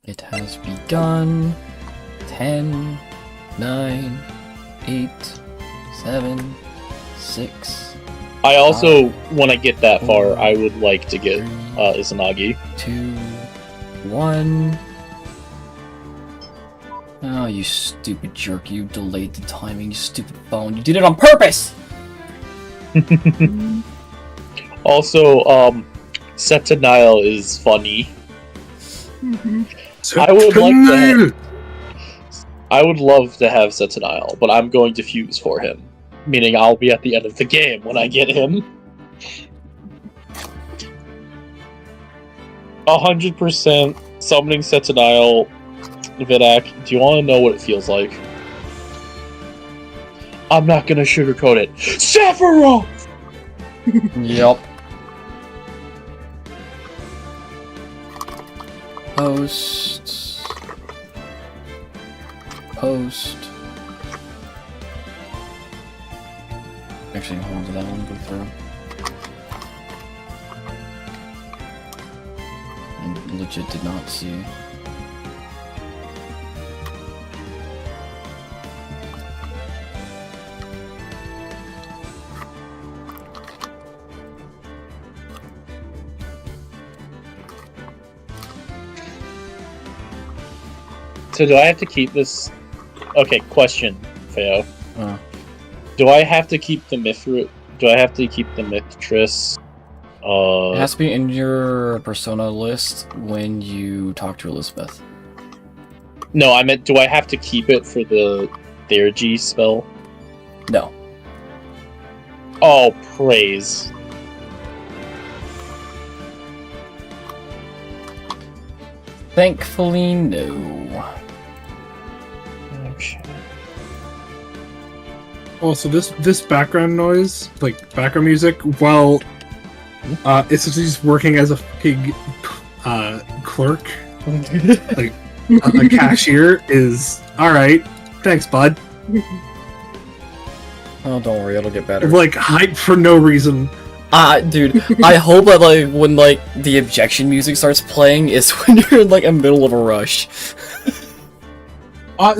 It has begun. 10, 9, 8, 7, 6. I also, when I get that far, I would like to get Izanagi. 2, 1. Oh, you stupid jerk. You delayed the timing, you stupid phone. You did it on purpose! Also, Setanile is funny. I would love to have Setanile, but I'm going to fuse for him. Meaning I'll be at the end of the game when I get him. 100% summoning Setanile. Vidak, do you want to know what it feels like? I'm not gonna sugarcoat it. Sephiroth! Yep. Post. Actually, hold on to that one, go through. I legit did not see. So do I have to keep this? Okay, question, Theo. Do I have to keep the Mithril? Do I have to keep the Mithril? It has to be in your persona list when you talk to Elizabeth. No, I meant, do I have to keep it for the Theurgy spell? No. Oh, praise. Thankfully, no. Okay. Also, this background noise, like background music, while it's just working as a pig clerk, like a cashier, is alright. Thanks, bud. Oh, don't worry, it'll get better. Like hype for no reason. Dude, I hope that like when like the objection music starts playing is when you're in like a middle of a rush.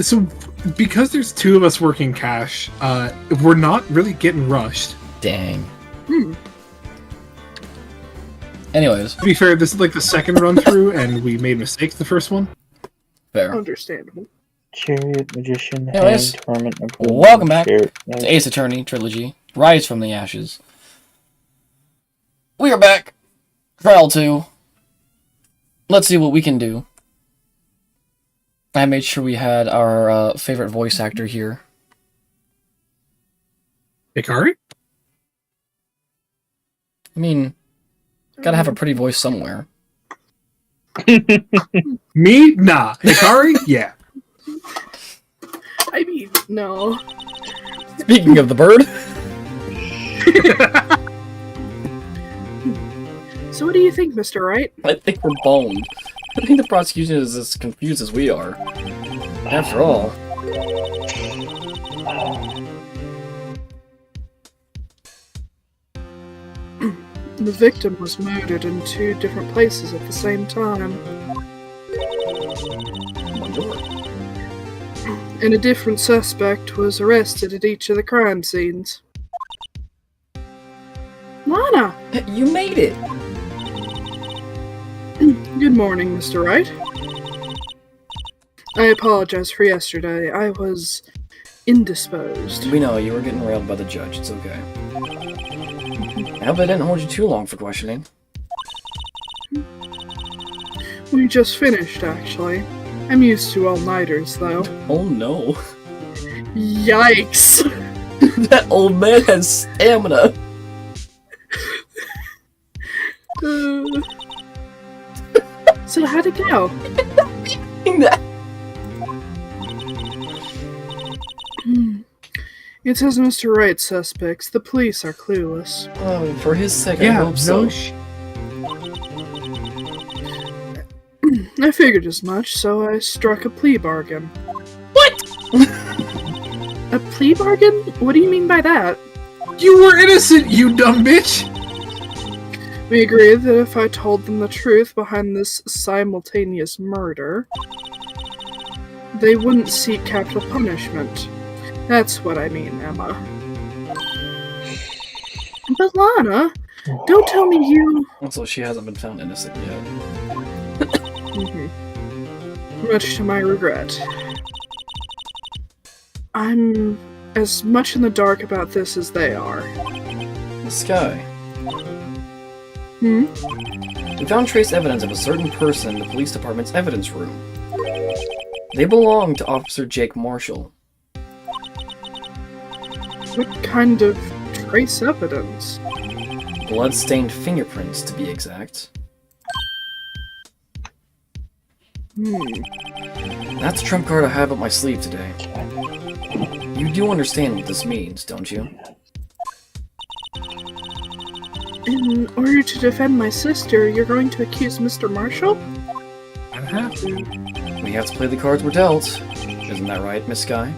So because there's two of us working cash, we're not really getting rushed. Dang. Anyways. To be fair, this is like the second run through, and we made mistakes the first one. Fair. Understandable. Chariot, Magician, Anyways, Torment, welcome back to Ace Attorney Trilogy, Rise from the Ashes. We are back. Trial 2. Let's see what we can do. I made sure we had our favorite voice actor here. Hikari? I mean, gotta have a pretty voice somewhere. Me? Nah. Hikari? Yeah. I mean, no. Speaking of the bird. So what do you think, Mr. Wright? I think we're boned. I think the prosecution is as confused as we are. After all. The victim was murdered in 2 different places at the same time. And a different suspect was arrested at each of the crime scenes. Lana! You made it! Good morning, Mr. Wright. I apologize for yesterday. I was indisposed. We know, you were getting railed by the judge. It's okay. I hope I didn't hold you too long for questioning. We just finished, actually. I'm used to all-nighters, though. Oh no. Yikes! That old man has stamina! So how'd it go? It says Mr. Wright suspects. The police are clueless. Oh, for his sake, Yeah, I hope so. no I figured as much, so I struck a plea bargain. What? A plea bargain? What do you mean by that? You were innocent, you dumb bitch! We agree that if I told them the truth behind this simultaneous murder, they wouldn't seek capital punishment. That's what I mean, Emma. But Lana, don't tell me you... Also, she hasn't been found innocent yet. Much to my regret. I'm as much in the dark about this as they are. Sky. Hmm? We found trace evidence of a certain person in the police department's evidence room. They belong to Officer Jake Marshall. What kind of trace evidence? Blood-stained fingerprints, to be exact. That's a trump card I have up my sleeve today. You do understand what this means, don't you? In order to defend my sister, you're going to accuse Mr. Marshall? I have to. We have to play the cards we're dealt. Isn't that right, Miss Sky?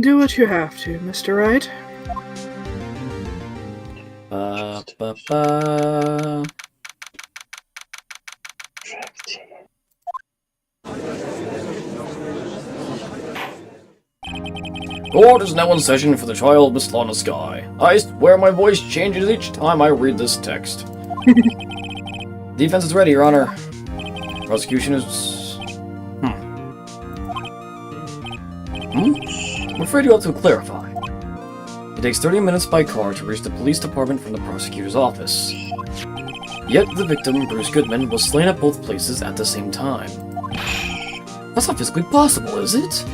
Do what you have to, Mr. Wright. Ba-ba-ba. Court is now in session for the trial of Miss Lana Sky. I swear my voice changes each time I read this text. Defense is ready, Your Honor. Prosecution is... I'm afraid you'll have to clarify. It takes 30 minutes by car to reach the police department from the prosecutor's office. Yet the victim, Bruce Goodman, was slain at both places at the same time. That's not physically possible, is it?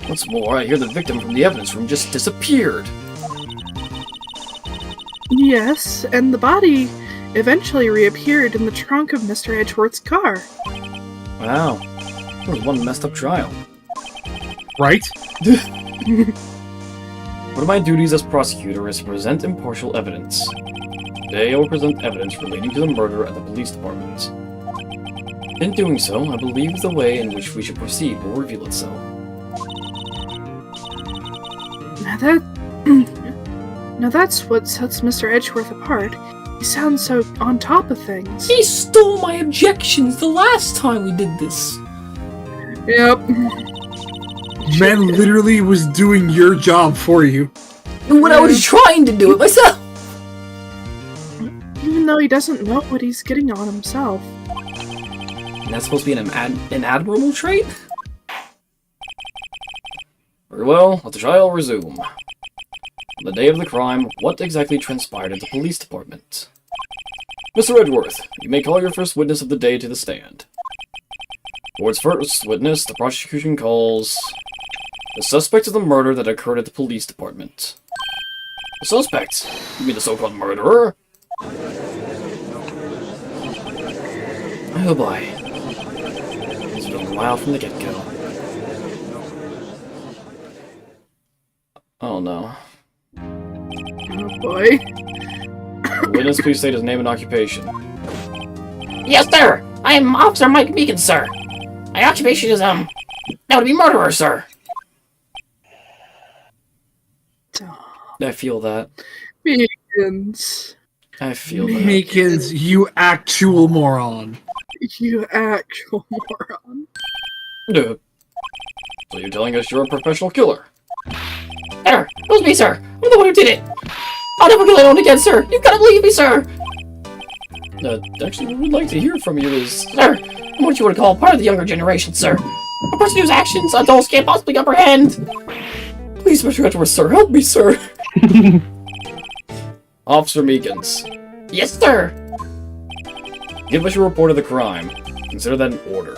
What's more, I hear the victim from the evidence room just disappeared. Yes, and the body eventually reappeared in the trunk of Mr. Edgeworth's car. Wow. That was one messed up trial. Right? One of my duties as prosecutor is to present impartial evidence. Today I will present evidence relating to the murder at the police department. In doing so, I believe the way in which we should proceed will reveal itself. Now that's what sets Mr. Edgeworth apart. He sounds so on top of things. He stole my objections the last time we did this! Yep. Man literally was doing your job for you. And when I was trying to do it myself! Even though he doesn't know what he's getting on himself. And that's supposed to be an admirable trait? Very well, let the trial resume. On the day of the crime, what exactly transpired at the police department? Mr. Edgeworth, you may call your first witness of the day to the stand. For its first witness, the prosecution calls the suspect of the murder that occurred at the police department. The suspect? You mean the so-called murderer? Oh boy. It's been a while from the get-go. Oh no. Oh boy. Witness, please state his name and occupation. Yes, sir! I am Officer Mike Meekins, sir. My occupation is, that would be murderer, sir. I feel that. Meekins. I feel that. Meekins, you actual moron. You actual moron. No. So you're telling us you're a professional killer? Sir, it was me, sir. I'm the one who did it. I'll never kill anyone again, sir. You've got to believe me, sir. Actually, what we'd like to hear from you is... Sir, I'm what you would call part of the younger generation, sir. A person whose actions adults can't possibly comprehend. Please, Mr. Edgeworth, sir, help me, sir. Officer Meekins, Yes, sir. give us your report of the crime. Consider that an order.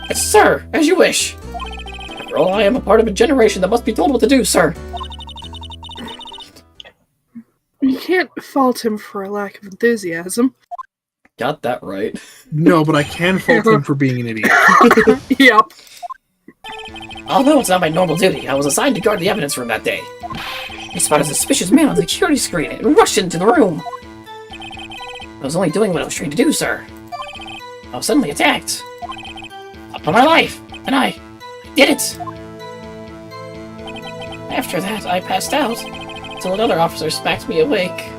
Yes, sir. As you wish. After all, I am a part of a generation that must be told what to do, sir. You can't fault him for a lack of enthusiasm. Got that right. No, but I can fault him for being an idiot. Yep. Although it's not my normal duty, I was assigned to guard the evidence room that day. I spotted a suspicious man on the security screen and rushed into the room. I was only doing what I was trained to do, sir. I was suddenly attacked. Up on my life, and I did it. After that, I passed out. until another officer smacked me awake.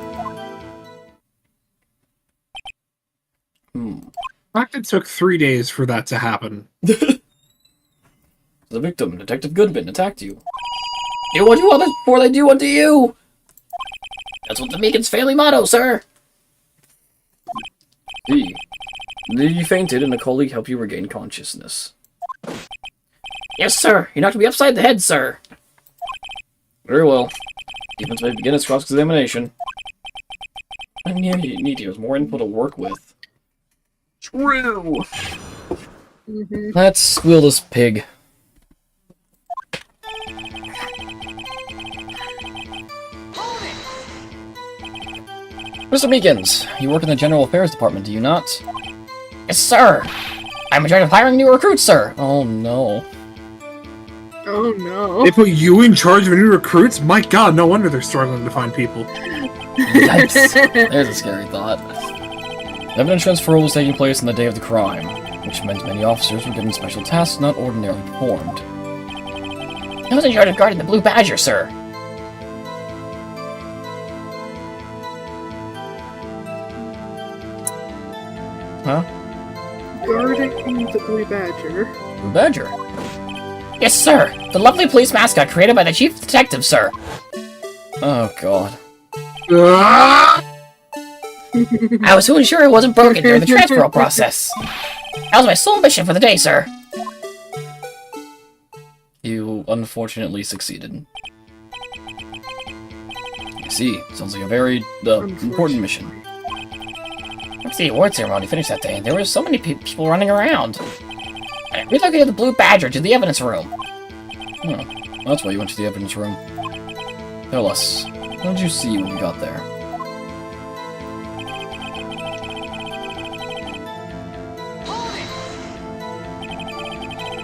Hmm. The fact it took 3 days for that to happen. The victim, Detective Goodman, attacked you. Do unto others before they do unto you! That's what the Meekin's family motto, sir! D. You fainted and a colleague helped you regain consciousness. Yes, sir! You knocked me upside the head, sir! Very well. Defense may begin its cross-examination. I need to use more input to work with. True! Let's squeal this pig. Mr. Meekins, you work in the General Affairs Department, do you not? Yes, sir! I'm in charge of hiring new recruits, sir! Oh no. Oh no. They put you in charge of new recruits? My god, no wonder they're struggling to find people. Yikes. There's a scary thought. Evidence transfer was taking place on the day of the crime, which meant many officers were given special tasks not ordinarily performed. I was in charge of guarding the Blue Badger, sir. Huh? Guarding the Blue Badger. Blue Badger? Yes, sir! The lovely police mascot created by the chief detective, sir! Oh god. I was so sure it wasn't broken during the transfer process. That was my sole mission for the day, sir. You unfortunately succeeded. I see. Sounds like a very important mission. After the award ceremony finished that day, there were so many people running around. I relocated the Blue Badger to the evidence room. Oh, that's why you went to the evidence room. Tell us, what did you see when you got there?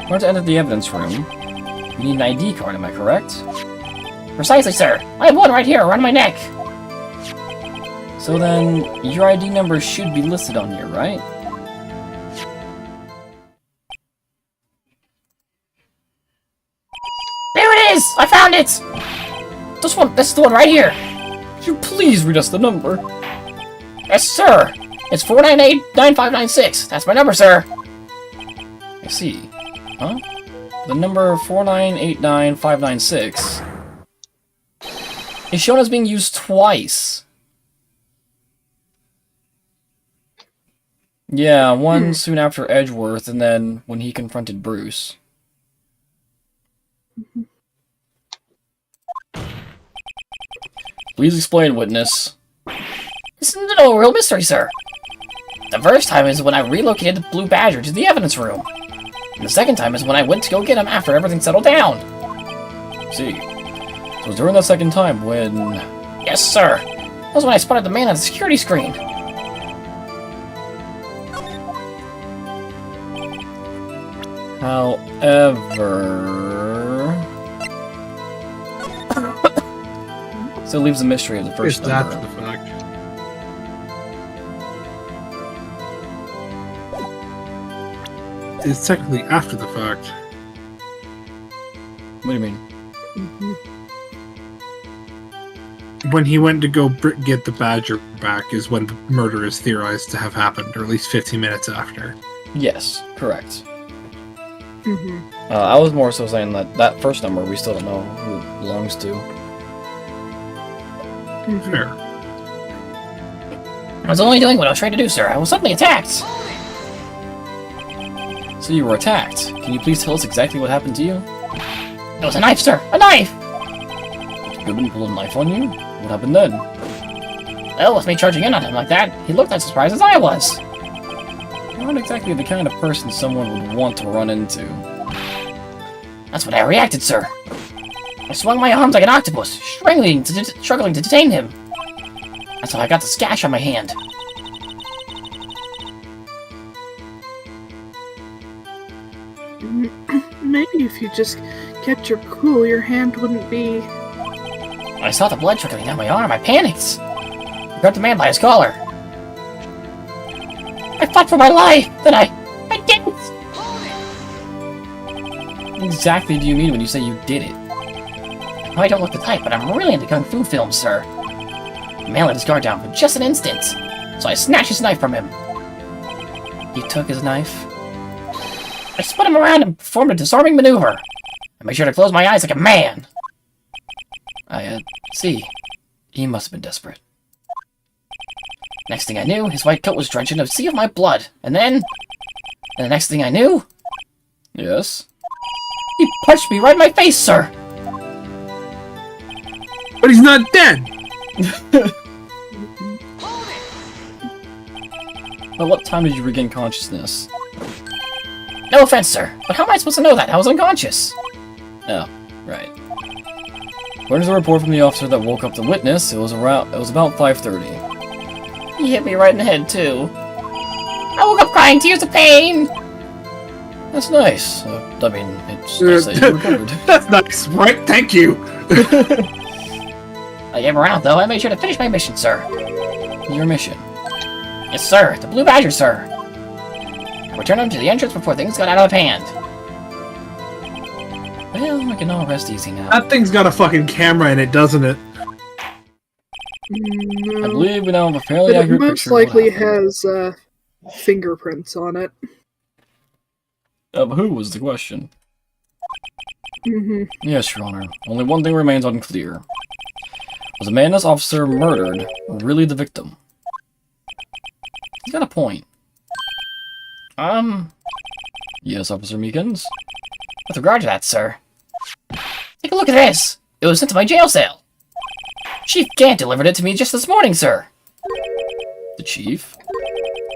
In order to enter the evidence room, you need an ID card, am I correct? Precisely, sir. I have one right here around my neck. So then, your ID number should be listed on here, right? There it is! I found it! This is the one right here. Could you please read us the number? Yes, sir. It's 498-9596. That's my number, sir. I see. Huh? The number 4989596 is shown as being used twice. Yeah, one soon after Edgeworth, and then when he confronted Bruce. Please explain, witness. This is no real mystery, sir. The first time is when I relocated the Blue Badger to the evidence room. And the second time is when I went to go get him after everything settled down. See. So it was during that second time when... Yes, sir. That was when I spotted the man on the security screen. However... Still leaves the mystery of the first It's that number. for the fact. It's technically after the fact. What do you mean? When he went to go get the Badger back is when the murder is theorized to have happened, or at least 15 minutes after. Yes, correct. I was more so saying that that first number we still don't know who it belongs to. Fair. I was only doing what I was trying to do, sir. I was suddenly attacked. So you were attacked. Can you please tell us exactly what happened to you? It was a knife, sir. A knife! Did Goodman pull a knife on you? What happened then? Well, with me charging in on him like that, he looked as surprised as I was. You're not exactly the kind of person someone would want to run into. That's when I reacted, sir. I swung my arms like an octopus, struggling to detain him. That's how I got the skash on my hand. Maybe if you just kept your cool, your hand wouldn't be... When I saw the blood trickling down my arm, I panicked. I grabbed the man by his collar. I fought for my life, then I didn't. What exactly do you mean when you say you did it? I I don't look the type, but I'm really into kung fu films, sir. The man let his guard down for just an instant, so I snatched his knife from him. He took his knife. I spun him around and performed a disarming maneuver. I made sure to close my eyes like a man. See. He must have been desperate. Next thing I knew, his white coat was drenched in a sea of my blood. And then the next thing I knew... Yes? He punched me right in my face, sir! But he's not dead! At what time did you regain consciousness? No offense, sir, but how am I supposed to know that? I was unconscious. Oh, right. According to the report from the officer that woke up the witness, it was about 5:30. He hit me right in the head, too. I woke up crying tears of pain! That's nice. I mean, it's nice that you recovered. That's nice, right? Thank you! I came around, though. I made sure to finish my mission, sir. Your mission. Yes, sir. The Blue Badger, sir. I returned him to the entrance before things got out of hand. Well, we can all rest easy now. That thing's got a fucking camera in it, doesn't it? I No. believe we now have a fairly But it accurate most picture of what likely happened. has fingerprints on it. Of who was the question? Hmm. Yes, Your Honor. Only one thing remains unclear. Was the man this officer murdered really the victim? He's got a point. Yes, Officer Meekins? With regard to that, sir. Take a look at this. It was sent to my jail cell. Chief Gant delivered it to me just this morning, sir. The chief?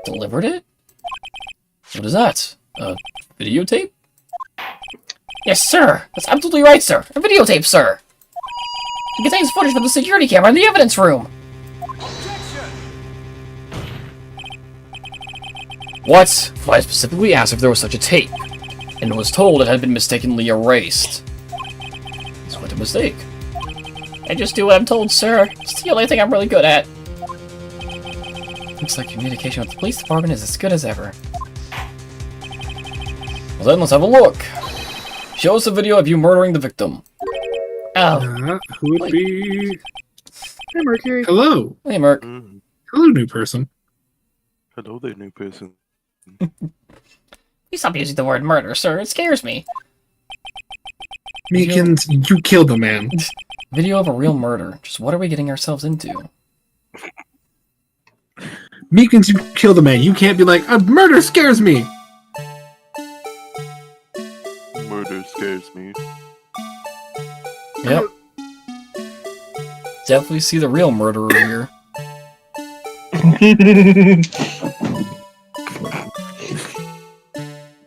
Delivered it? What is that? A videotape? Yes, sir. That's absolutely right, sir. A videotape, sir. It contains footage from the security camera in the evidence room. What? Well, I specifically asked if there was such a tape, and was told it had been mistakenly erased. It's quite a mistake. I just do what I'm told, sir. It's the only thing I'm really good at. Looks like communication with the police department is as good as ever. Well then, let's have a look. Show us a video of you murdering the victim. Oh, Who would be... Hi, Mercury. Hello. Hey, Merc. Hello, new person. Hello there, new person. please stop using the word murder, sir. It scares me. Meekins, you killed the man. Video of a real murder. Just what are we getting ourselves into? Meekins, you killed the man. You can't be like, murder scares me! Murder scares me. Yep. Definitely see the real murderer here.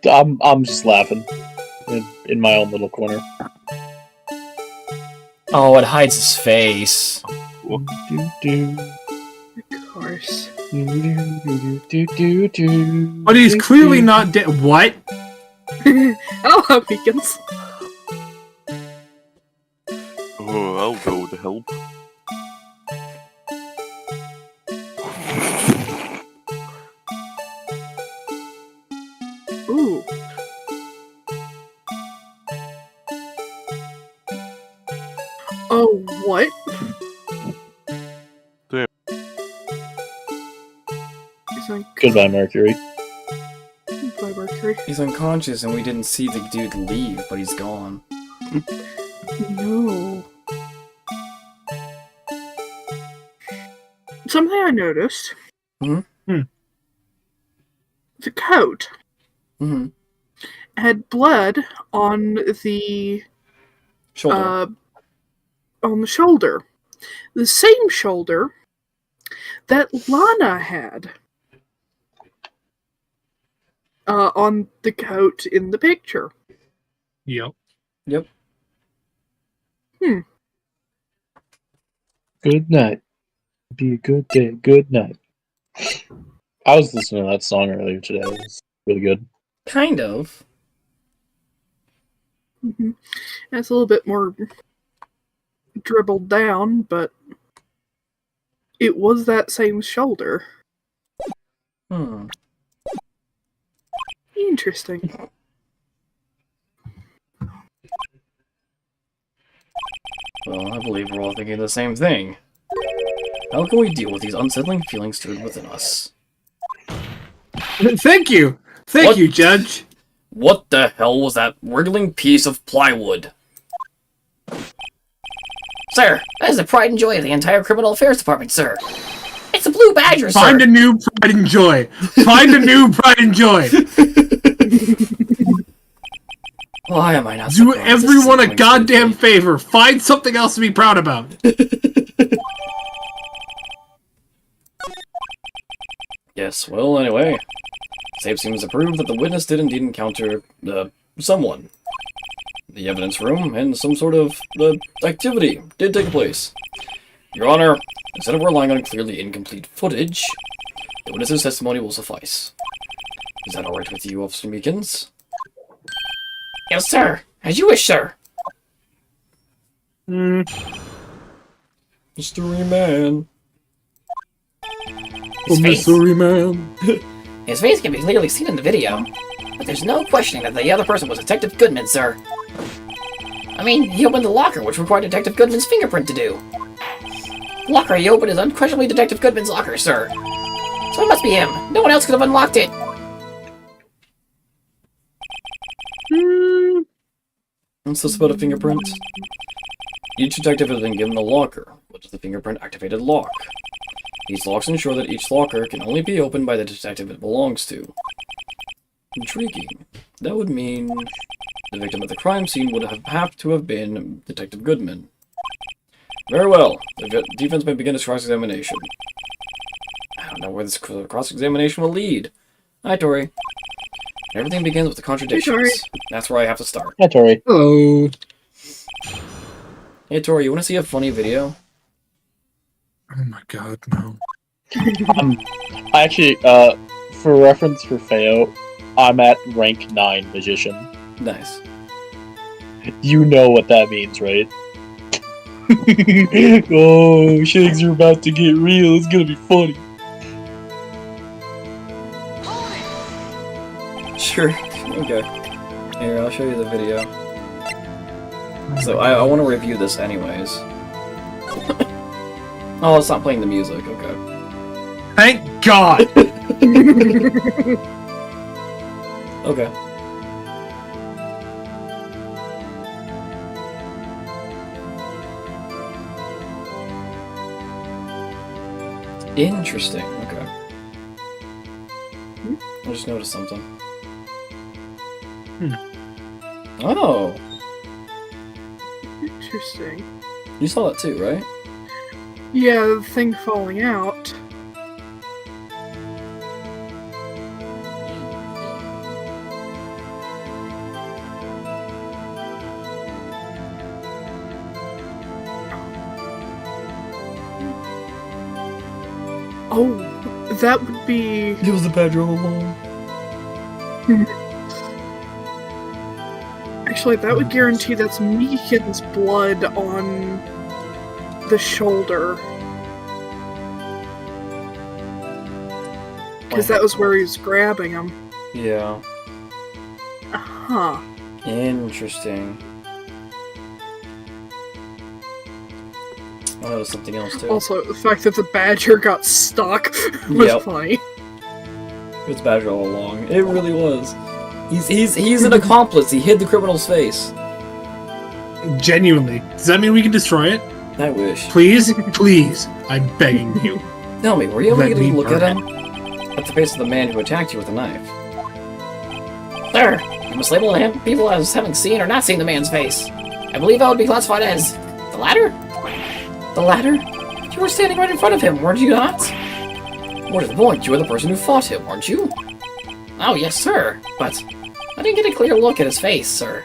I'm just laughing in my own little corner. Oh, it hides his face. Do, do, Of course. do, do, do, do, do, But he's do, clearly do. not dead. What? Hello, Beacons. Oh, I'll go to help. Ooh. Oh, what? Damn. He's on Goodbye, Mercury. Goodbye, Mercury. He's unconscious and we didn't see the dude leave, but he's gone. No. Something I noticed. Hmm? The coat Mm-hmm. had blood on the Shoulder. on the shoulder. The same shoulder that Lana had on the coat in the picture. Yep. Yep. Good night. Be a good day. Good night. I was listening to that song earlier today. It was really good. Kind of. Mm-hmm. It's a little bit more dribbled down, but it was that same shoulder. Hmm. Interesting. Well, I believe we're all thinking the same thing. How can we deal with these unsettling feelings stirred within us? Thank you! Thank What? you, Judge! What the hell was that wriggling piece of plywood? Sir, that is the pride and joy of the entire Criminal Affairs Department, sir. It's a blue badger, sir. Find a new pride and joy! Find a new pride and joy! Why am I not Do surprised? everyone a This is goddamn favor! Find something else to be proud about! Yes, well, anyway. Tape seems to prove that the witness did indeed encounter, someone. The evidence room, and some sort of, activity did take place. Your Honor, instead of relying on clearly incomplete footage, the witness's testimony will suffice. Is that alright with you, Officer Meekins? Yes, sir. As you wish, sir. Mystery Man. His face. Mystery Man. His face can be clearly seen in the video, but there's no questioning that the other person was Detective Goodman, sir. I mean, he opened the locker, which required Detective Goodman's fingerprint to do. The locker he opened is unquestionably Detective Goodman's locker, sir. So it must be him. No one else could have unlocked it. What's this about a fingerprint? Each detective has been given a locker, which is the fingerprint-activated lock. These locks ensure that each locker can only be opened by the detective it belongs to. Intriguing. That would mean the victim at the crime scene would have to have been Detective Goodman. Very well. The defense may begin its cross-examination. I don't know where this cross-examination will lead. Hi, Tori. Everything begins with the contradictions. Tori. That's where I have to start. Hi, Tori. Hello. Hey, Tori, you want to see a funny video? Oh my god, no. Actually, for reference for Feo, I'm at rank 9 Magician. Nice. You know what that means, right? Oh, shakes are about to get real. It's gonna be funny. Sure. Okay. Here, I'll show you the video. So, I want to review this anyways. Oh, it's not playing the music. Okay. Thank God! Okay. Interesting. Okay. I just noticed something. Oh, Interesting. you saw that too, right? Yeah, the thing falling out. Oh, that would be... It was the badger all along. Actually, that would guarantee that's Meekin's blood on the shoulder. Because that was where he was grabbing him. Yeah. Uh-huh. Interesting. I noticed something else too. Also, the fact that the badger got stuck was Yep. funny. It was badger all along. It really was. He's an accomplice. He hid the criminal's face. Genuinely. Does that mean we can destroy it? I wish. Please? Please. I'm begging you. Tell me, were you able to Let get a me look at burn him? At the face of the man who attacked you with a knife. Sir, you must label him people as having seen or not seen the man's face. I believe that would be classified as the latter? The latter? You were standing right in front of him, weren't you not? More to the point, you were the person who fought him, weren't you? Oh, yes, sir. But I didn't get a clear look at his face, sir.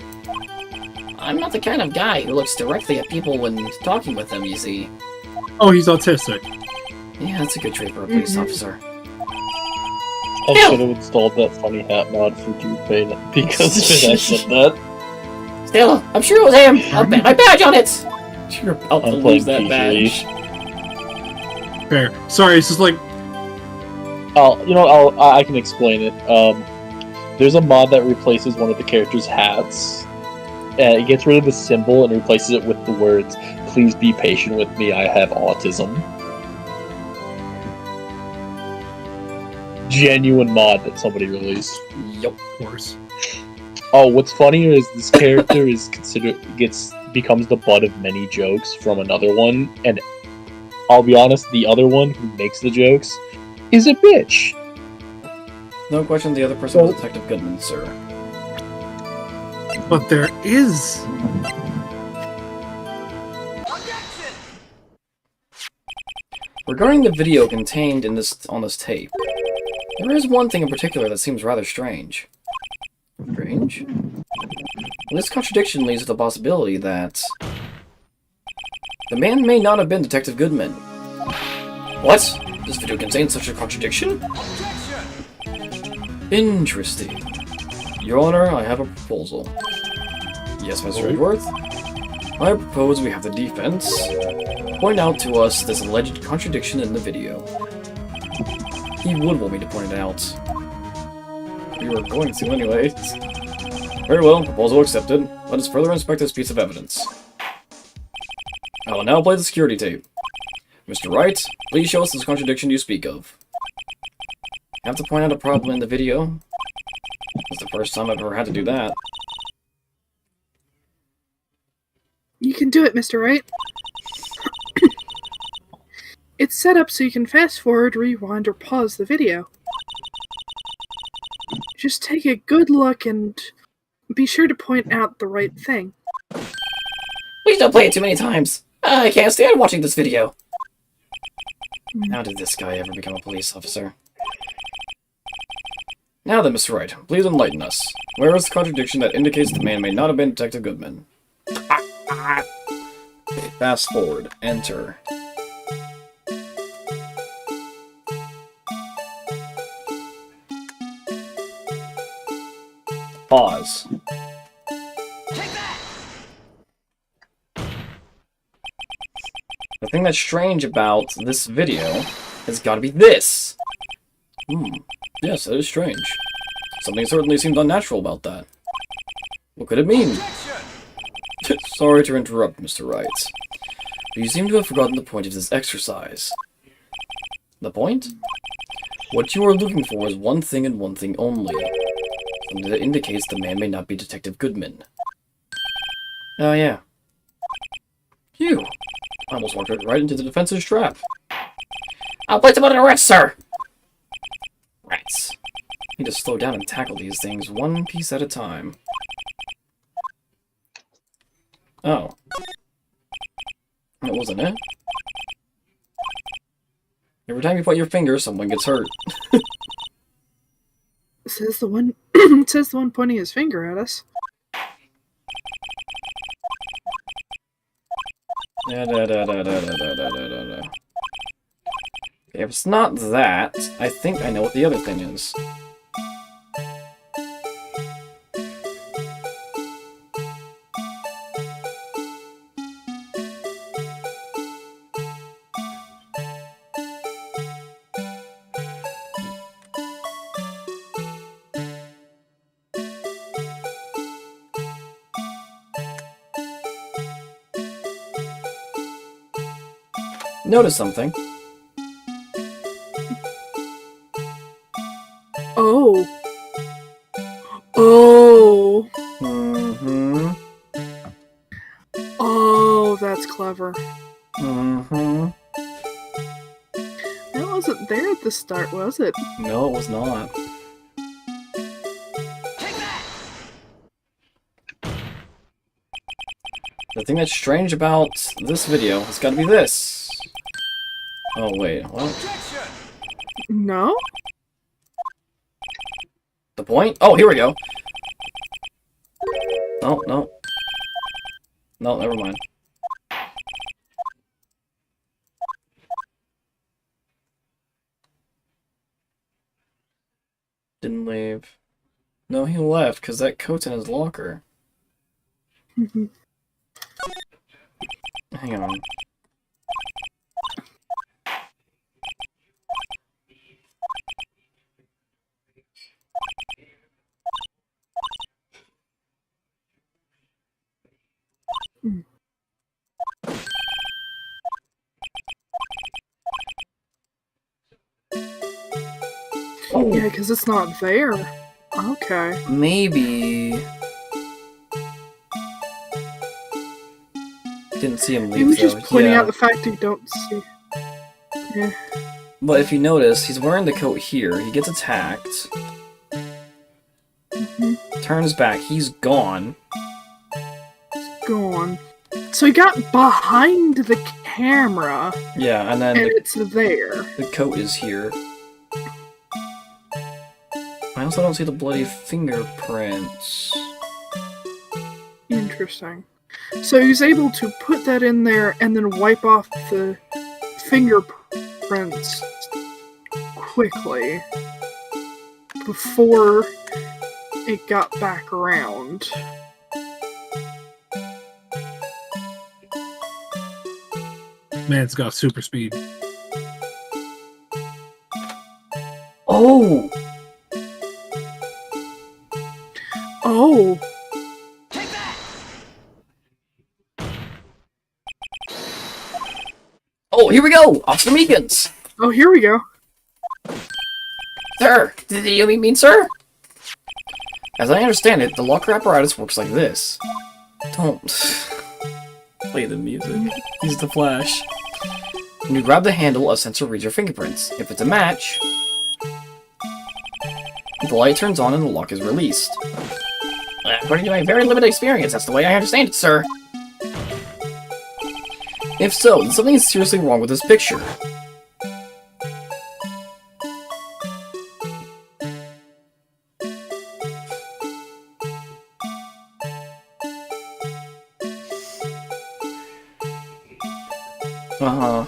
I'm not the kind of guy who looks directly at people when talking with them, you see. Oh, he's autistic. Yeah, that's a good trait for a police officer. I should have installed that funny hat mod for Dupe because I said that. Still, I'm sure it was him. I'll bet my badge on it. You're about to I'm lose playing that PG. badge. Fair. Sorry, it's just like... I can explain it. There's a mod that replaces one of the characters' hats. And it gets rid of the symbol and replaces it with the words, please be patient with me. I have autism. Genuine mod that somebody released. Yup. Of course. Oh, what's funnier is this character is becomes the butt of many jokes from another one, and I'll be honest, the other one who makes the jokes is a bitch. No question the other person was Detective Goodman, sir. But there is. Regarding the video contained on this tape, there is one thing in particular that seems rather strange. Strange? This contradiction leads to the possibility that the man may not have been Detective Goodman. What? This video contains such a contradiction? Interesting. Your Honor, I have a proposal. Yes, Mr. Edgeworth? I propose we have the defense point out to us this alleged contradiction in the video. He would want me to point it out. We were going to anyway. Very well, proposal accepted. Let us further inspect this piece of evidence. I will now play the security tape. Mr. Wright, please show us this contradiction you speak of. I have to point out a problem in the video. It's the first time I've ever had to do that. You can do it, Mr. Wright. It's set up so you can fast forward, rewind, or pause the video. Just take a good look and be sure to point out the right thing. Please don't play it too many times. I can't stand watching this video. How did this guy ever become a police officer? Now then, Mr. Wright, please enlighten us. Where is the contradiction that indicates the man may not have been Detective Goodman? Okay, fast forward. Enter. Pause. The thing that's strange about this video has got to be this. Yes, that is strange. Something certainly seemed unnatural about that. What could it mean? Sorry to interrupt, Mr. Wright, but you seem to have forgotten the point of this exercise. The point? What you are looking for is one thing and one thing only. Something that indicates the man may not be Detective Goodman. Oh, yeah. Phew. I almost walked right into the defense's trap. I'll place him under arrest, sir. Rats. Need to slow down and tackle these things one piece at a time. Oh. That wasn't it? Every time you put your finger, someone gets hurt. Says the one says the one pointing his finger at us. If it's not that, I think I know what the other thing is. Notice something. Oh. Oh. Mm-hmm. Oh, that's clever. Mm-hmm. That wasn't there at the start, was it? No, it was not. The thing that's strange about this video has got to be this. Oh, wait, what? No? The point? Oh, here we go. No, no. No, never mind. Didn't leave. No, he left because that coat's in his locker. Hang on. Yeah, because it's not there. Okay. Maybe. Didn't see him He leave was though. just pointing Yeah. out the fact you don't see. Yeah. But if you notice, he's wearing the coat here. He gets attacked. Turns back. He's gone. Gone. So he got behind the camera, Yeah, and then and it's there. the coat is here. I also don't see the bloody fingerprints. Interesting. So he's able to put that in there and then wipe off the fingerprints quickly before it got back around. Man's got super speed. Oh! Oh, Oh, here we go! Officer Meekins! oh, here we go. Sir, did you mean sir? As I understand it, the locker apparatus works like this. Don't play the music. Use the flash. When you grab the handle, a sensor reads your fingerprints. If it's a match, the light turns on and the lock is released. According to my very limited experience, that's the way I understand it, sir. If so, then something is seriously wrong with this picture. Uh-huh.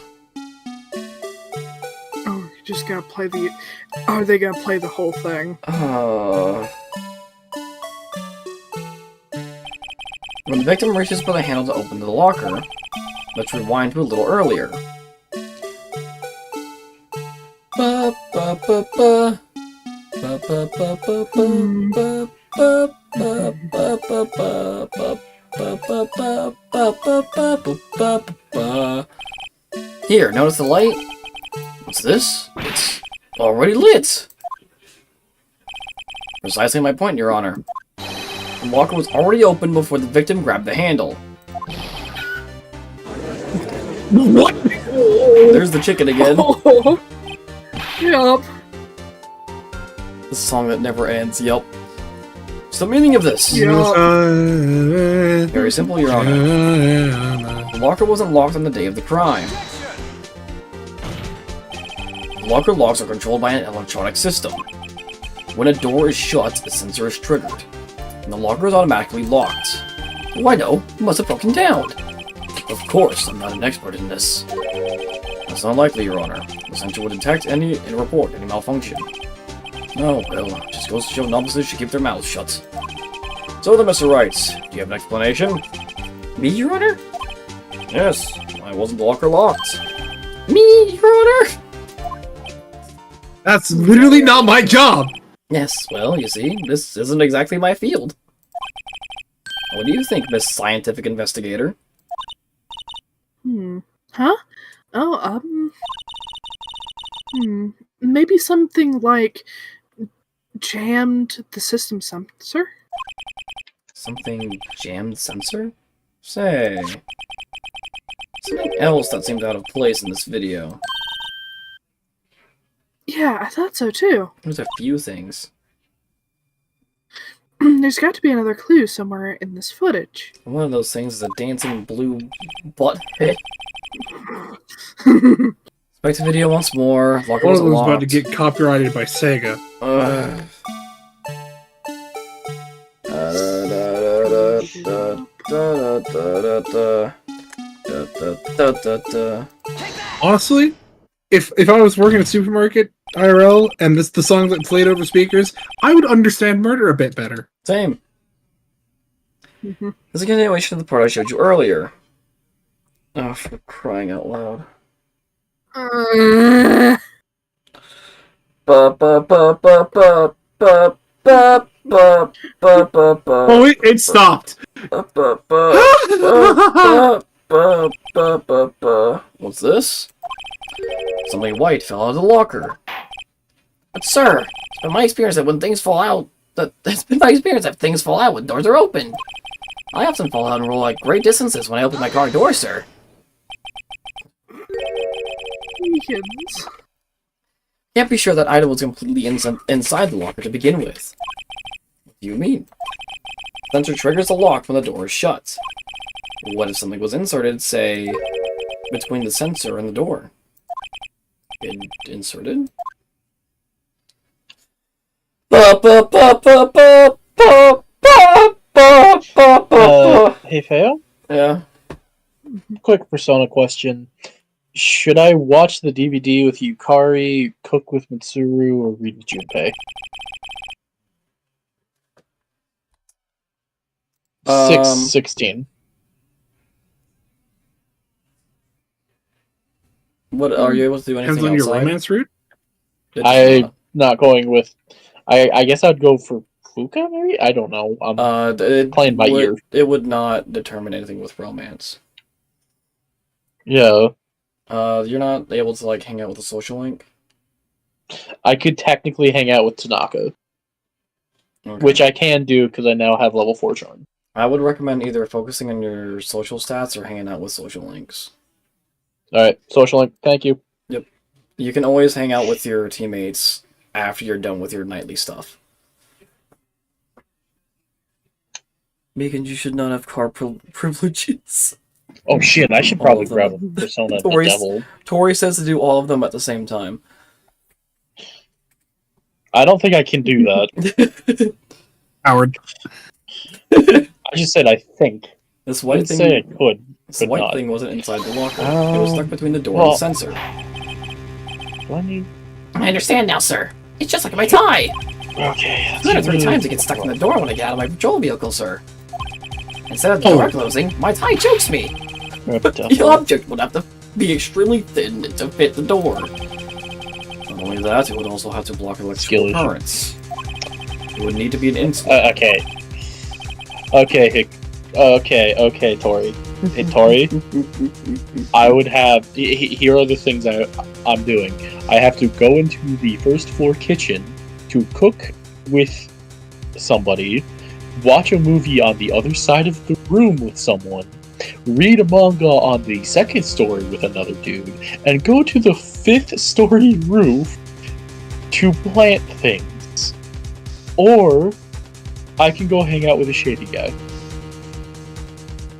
Oh, you just gotta play the. Oh, they gotta play the whole thing. When the victim reaches for the handle to open the locker, let's rewind to a little earlier. Ba ba ba ba. Ba ba ba ba ba. Ba ba ba ba ba ba. Ba ba ba ba ba ba ba ba ba. Here, notice the light? What's this? It's already lit! Precisely my point, Your Honor. The locker was already open before the victim grabbed the handle. What? There's the chicken again. Oh, yup. The song that never ends, yup. What's the meaning of this? Yup. Very simple, Your Honor. The locker wasn't locked on the day of the crime. The locker locks are controlled by an electronic system. When a door is shut, a sensor is triggered, and the locker is automatically locked. Why no? It must have broken down. Of course, I'm not an expert in this. That's unlikely, Your Honor. The sensor would detect and report any malfunction. Oh, well, just goes to show novices should keep their mouths shut. So then, Mr. Wright, do you have an explanation? Me, Your Honor? Yes, why wasn't the locker locked? Me, Your Honor? That's literally not my job! Yes, well, you see, this isn't exactly my field. What do you think, Miss Scientific Investigator? Huh? Oh, maybe something like jammed the system sensor? Something jammed sensor? Say. Something else that seemed out of place in this video. Yeah, I thought so too. There's a few things. There's got to be another clue somewhere in this footage. One of those things is a dancing blue butt hit. Back to video once more. Locker One of was them's about to locked. get copyrighted by Sega. Honestly, if I was working at a supermarket IRL and this the song that played over speakers, I would understand murder a bit better. Same. Mhm. This is a continuation of the part I showed you earlier. Oh, for crying out loud. Ba ba ba ba ba ba ba ba ba ba ba. Oh, it stopped. What's this? Something white fell out of the locker. But sir, it's been my experience that when things fall out, things fall out when doors are open. I often fall out and roll like great distances when I open my car door, sir. Meekins. Can't be sure that item was completely inside the locker to begin with. What do you mean? Sensor triggers the lock when the door is shut. What if something was inserted, say, between the sensor and the door? Inserted? Hey, Feo? Yeah. Quick Persona question. Should I watch the DVD with Yukari, cook with Mitsuru, or read with Junpei? 6:16. What are you able to do anything Depends on your outside? romance route. It's I'm not going with... I guess I'd go for Fuka, maybe? I don't know. I'm playing by ear. It would not determine anything with romance. Yeah. You're not able to, like, hang out with a social link? I could technically hang out with Tanaka, Okay. which I can do because I now have level 4 charm. I would recommend either focusing on your social stats or hanging out with social links. Alright, social link, thank you. You can always hang out with your teammates after you're done with your nightly stuff. Megan, you should not have car privileges. Oh shit, I should All probably of them. grab a Persona the Tori's- Devil. Tori says to do all of them at the same time. I don't think I can do that. Howard. I just said I think. This I white didn't say I thing, could. this could white not. thing wasn't inside the locker. It was stuck between the door and well- the sensor. Do I need... I understand now, sir. It's just like my tie. Okay. 2 or 3 times it gets stuck in the door when I get out of my patrol vehicle, sir. Instead of the door closing, my tie chokes me. The object would have to be extremely thin to fit the door. Not only that, it would also have to block electrical Skill issue. currents. It would need to be an insulator. Okay, Tori. Hey, Tori. I would have... Here are the things I'm doing. I have to go into the first floor kitchen to cook with somebody, watch a movie on the other side of the room with someone, read a manga on the second story with another dude, and go to the 5th story roof to plant things. Or I can go hang out with a shady guy.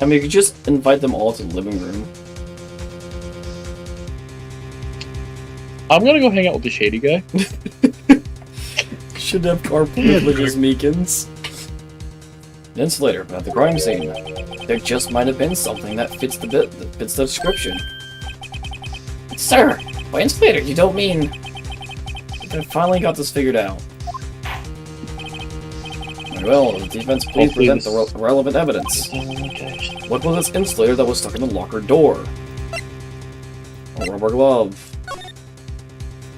I mean, you could just invite them all to the living room. I'm gonna go hang out with the shady guy. Should have car privileges, Meekins. An insulator at the crime scene. There just might have been something that fits the description. Sir, by insulator, you don't mean... I finally got this figured out. Very well, the defense, please Hopefully present this- the relevant evidence. Okay. What was this insulator that was stuck in the locker door? A rubber glove.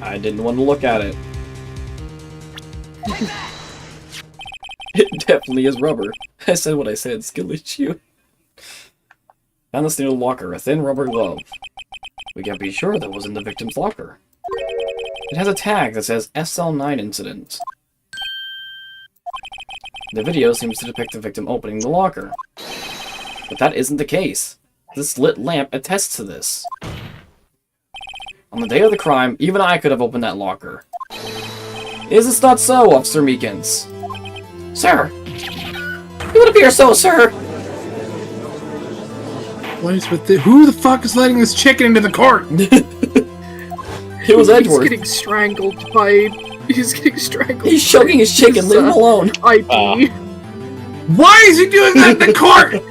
I didn't want to look at it. It definitely is rubber. I said what I said, skill issue. Found this near the locker, a thin rubber glove. We can't be sure that was in the victim's locker. It has a tag that says SL9 incident. The video seems to depict the victim opening the locker. But that isn't the case. This lit lamp attests to this. On the day of the crime, even I could have opened that locker. Is this not so, Officer Meekins? Sir! It would appear so, sir! What is with the... Who the fuck is letting this chicken into the court? It was Edward. He's getting strangled by... He's getting strangled. He's choking his chicken, leave him alone. IP. Why is he doing that in the court?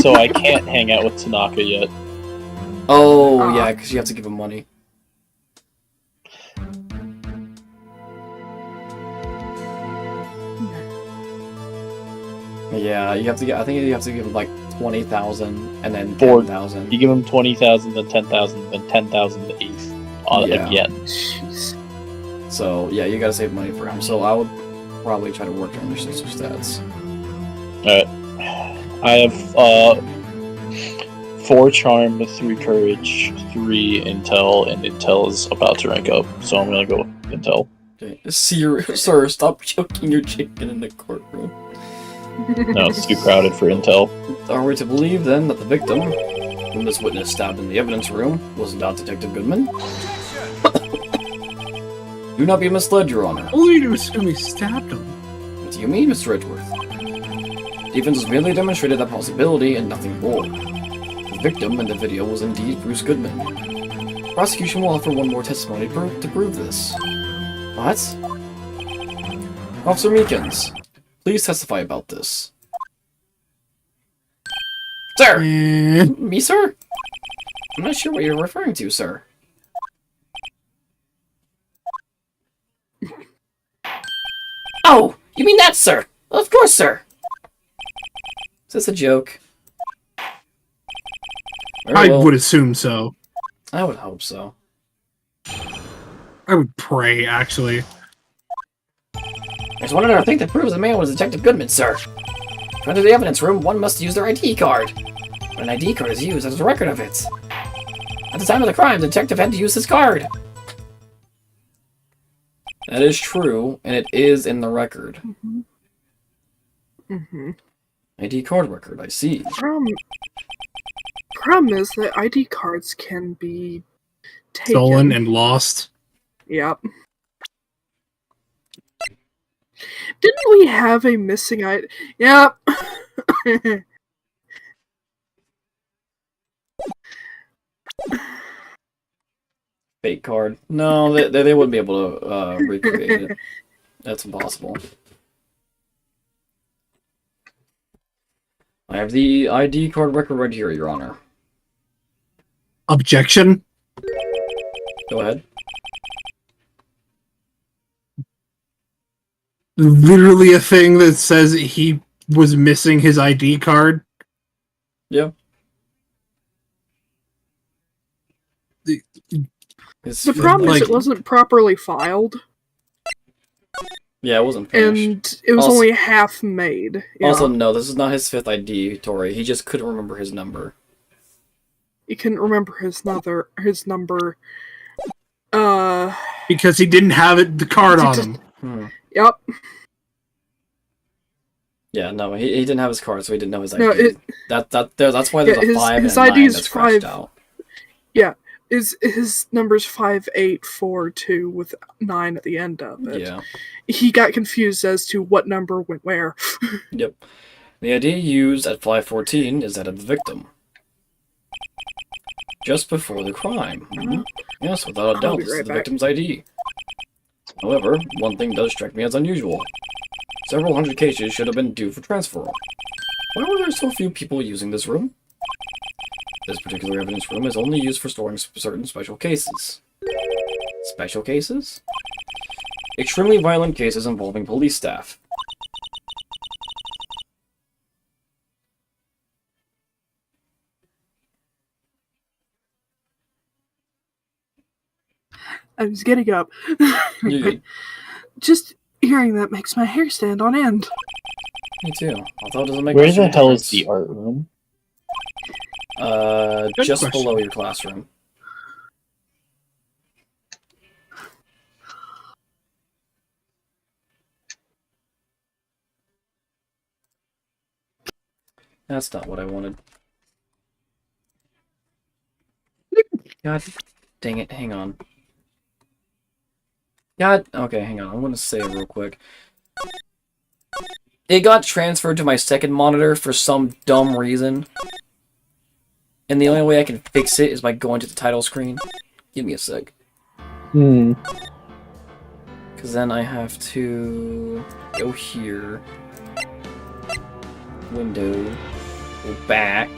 So I can't hang out with Tanaka yet. Oh, yeah, because you have to give him money. Yeah, you have to get. I think you have to give him like 20,000 and then Or 10,000. You give him 20,000, then 10,000, then 10,000 the eighth Yeah. again. Jeez. So yeah, you gotta save money for him. So I would probably try to work on your sister stats. Alright. I have 4 charm, 3 courage, 3 intel, and intel is about to rank up. So I'm gonna go with Intel. Okay. Sir, stop choking your chicken in the courtroom. No, it's too crowded for Intel. Are we to believe, then, that the victim, whom this witness stabbed in the evidence room, was not Detective Goodman? Do not be misled, Your Honor. Only to assume he stabbed him. What do you mean, Mr. Edgeworth? Defense has merely demonstrated that possibility and nothing more. The victim in the video was indeed Bruce Goodman. Prosecution will offer one more testimony to prove this. What? Officer Meekins, please testify about this. Sir! Eh, Me, sir? I'm not sure what you're referring to, sir. Oh! You mean that, sir? Of course, sir! Is this a joke? Very I well. would assume so. I would hope so. I would pray, actually. There's one other thing that proves the man was Detective Goodman, sir. To enter the evidence room, one must use their ID card. When an ID card is used, there's a record of it. At the time of the crime, the detective had to use his card. That is true, and it is in the record. Mm-hmm. ID card record, I see. Problem is that ID cards can be taken. Stolen and lost. Yep. Didn't we have a missing ID? Yep. Fake card. No, they wouldn't be able to recreate it. That's impossible. I have the ID card record right here, Your Honor. Objection. Go ahead. Literally a thing that says he was missing his ID card. Yeah. The The problem is Like- it wasn't properly filed, Yeah, it wasn't finished. and it was Also- only half made. Yeah. Also, no, this is not his fifth ID, Tori. He just couldn't remember his number. He couldn't remember his number. because he didn't have the card on him. Yep. Yeah, no, he didn't have his card, so he didn't know his ID. No, That's why there's Yeah, a 5 his and a 9 ID is that's scratched 5. out. His number's 5842 with 9 at the end of it. Yeah. He got confused as to what number went where. Yep. The ID used at 514 is that of the victim. Just before the crime. Yes, without a doubt, be this is right the back. victim's ID. However, one thing does strike me as unusual. Several hundred cases should have been due for transfer. Why were there so few people using this room? This particular evidence room is only used for storing certain special cases. Special cases? Extremely violent cases involving police staff. I was getting up. You- Just hearing that makes my hair stand on end. Me too. Although it doesn't make Where much the of a hell is difference. the art room? Good Just question. below your classroom. That's not what I wanted. God dang it, hang on. God, okay, hang on, I'm gonna save real quick. It got transferred to my second monitor for some dumb reason. And the only way I can fix it is by going to the title screen. Give me a sec. Because then I have to go here. Window. Go back.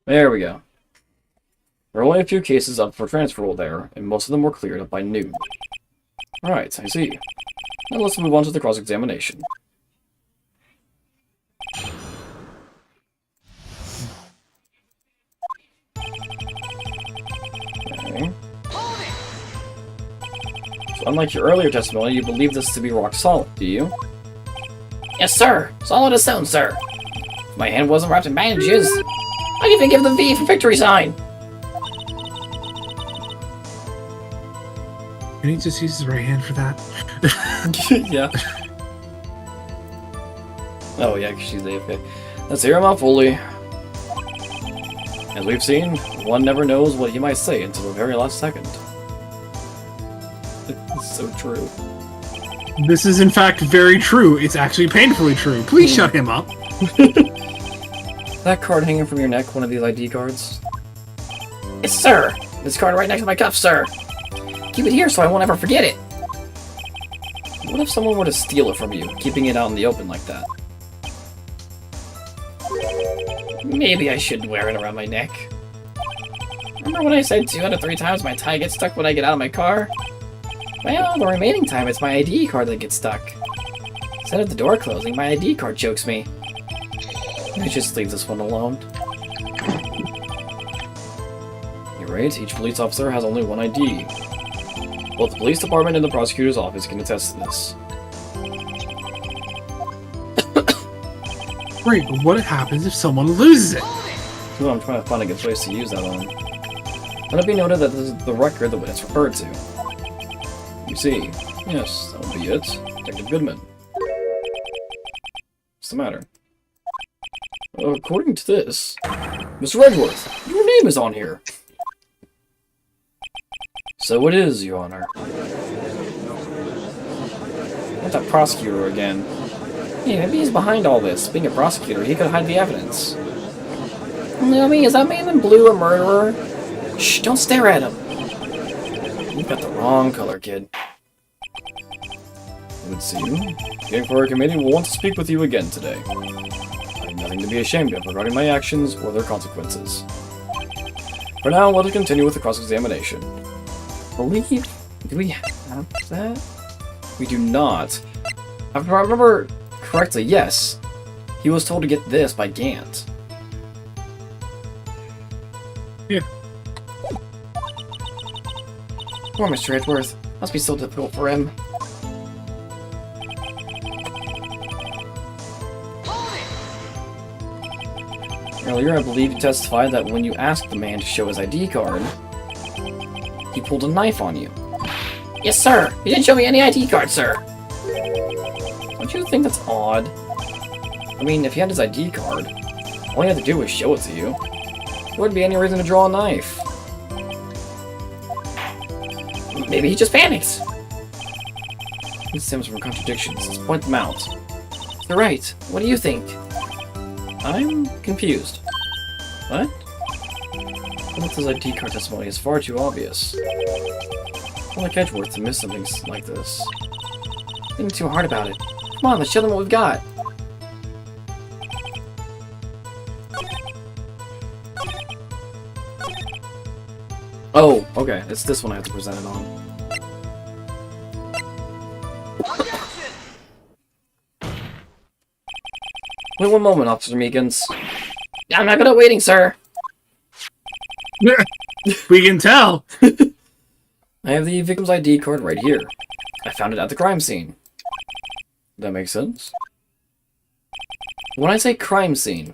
There we go. There are only a few cases up for transferal there, and most of them were cleared up by noon. Alright, I see. Now let's move on to the cross-examination. Okay. So unlike your earlier testimony, you believe this to be rock solid, do you? Yes, sir. Solid as stone, sir. My hand wasn't wrapped in bandages. I even give the V for victory sign. Can he just use his right hand for that? Yeah. Oh yeah, 'cause she's AFK. Let's hear him out fully. As we've seen, one never knows what he might say until the very last second. It's so true. This is in fact very true. It's actually painfully true. Please shut him up. That card hanging from your neck, one of these ID cards? Yes, sir. This card right next to my cuff, sir. Keep it here so I won't ever forget it. What if someone were to steal it from you, keeping it out in the open like that? Maybe I shouldn't wear it around my neck. Remember when I said 2 out of 3 times my tie gets stuck when I get out of my car? Well, the remaining time it's my ID card that gets stuck. Instead of the door closing, my ID card chokes me. I just leave this one alone. You're right, each police officer has only one ID. Both the police department and the prosecutor's office can attest to this. Great, but what happens if someone loses it? So I'm trying to find a good place to use that on. Let it be noted that this is the record the witness referred to. You see, yes, that will be it. Detective Goodman. What's the matter? According to this, Mr. Redworth, your name is on here. So it is, Your Honor. Not that prosecutor again. Hey, maybe he's behind all this. Being a prosecutor, he could hide the evidence. I mean, is that man in blue a murderer? Shh, don't stare at him. You've got the wrong color, kid. It would seem the Inquiry Committee will want to speak with you again today. I have nothing to be ashamed of regarding my actions or their consequences. For now, let us continue with the cross-examination. Believe? Do we have that? We do not. If I remember correctly, yes. He was told to get this by Gant. Yeah. Poor Mr. Edworth. Must be so difficult for him. Earlier, I believe you testified that when you asked the man to show his ID card, he pulled a knife on you. Yes, sir. He didn't show me any ID card, sir. Don't you think that's odd? I mean, if he had his ID card, all he had to do was show it to you. There wouldn't be any reason to draw a knife. Maybe he just panicked. This stems from contradictions. Let's point them out. You're right. What do you think? I'm confused. What? This ID card testimony is far too obvious. I like Edgeworth to miss something like this. Think too hard about it. Come on, let's show them what we've got. Oh, okay. It's this one I have to present it on. Wait one moment, Officer Meekins. I'm not good at waiting, sir. We can tell. I have the victim's ID card right here. I found it at the crime scene. That makes sense? When I say crime scene,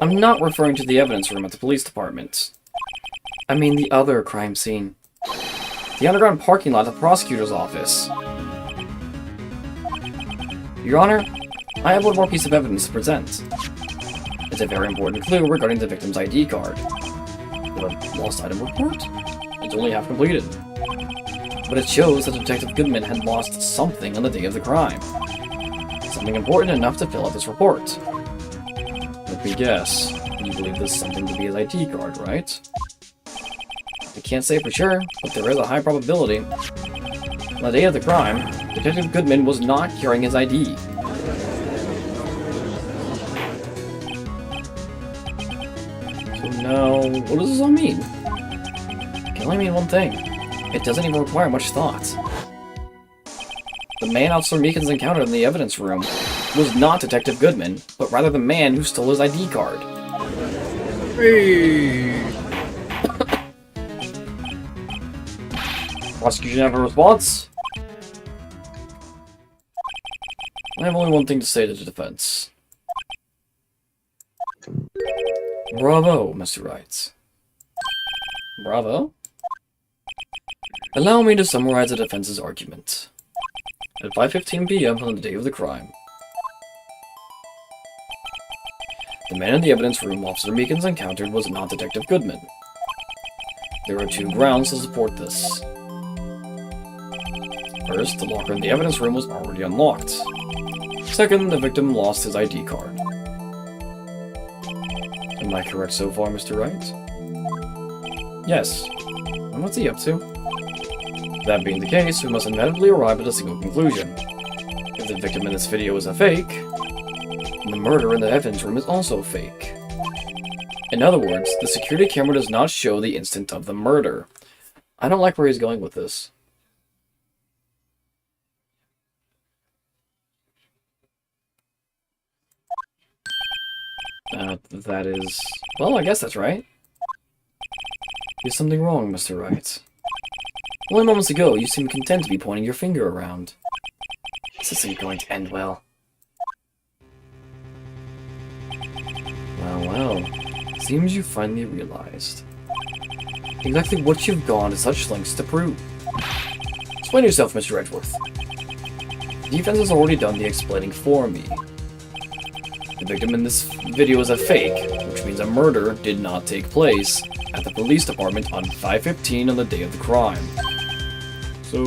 I'm not referring to the evidence room at the police department. I mean the other crime scene. The underground parking lot at the prosecutor's office. Your Honor, I have one more piece of evidence to present. It's a very important clue regarding the victim's ID card. The lost item report? It's only half completed. But it shows that Detective Goodman had lost something on the day of the crime. Something important enough to fill out this report. Let me guess. You believe this something to be his ID card, right? I can't say for sure, but there is a high probability. On the day of the crime, Detective Goodman was not carrying his ID. So now, what does this all mean? It can only mean one thing. It doesn't even require much thought. The man Officer Meekins encountered in the evidence room was not Detective Goodman, but rather the man who stole his ID card. Hey. Prosecution have a response? I have only one thing to say to the defense. Bravo, Mr. Wright. Bravo? Allow me to summarize the defense's argument. At 5:15 p.m. on the day of the crime, the man in the evidence room Officer Meekins encountered was not Detective Goodman. There are two grounds to support this. First, the locker in the evidence room was already unlocked. Second, the victim lost his ID card. Am I correct so far, Mr. Wright? Yes. And what's he up to? That being the case, we must inevitably arrive at a single conclusion. If the victim in this video is a fake, then the murder in the evidence room is also fake. In other words, the security camera does not show the instant of the murder. I don't like where he's going with this. That is... Well, I guess that's right. There's something wrong, Mr. Wright. Only moments ago, you seemed content to be pointing your finger around. This isn't going to end well. Well. Seems you finally realized exactly what you've gone to such lengths to prove. Explain yourself, Mr. Edgeworth. The defense has already done the explaining for me. The victim in this video is a fake, which means a murder did not take place at the police department on 5:15 on the day of the crime. So...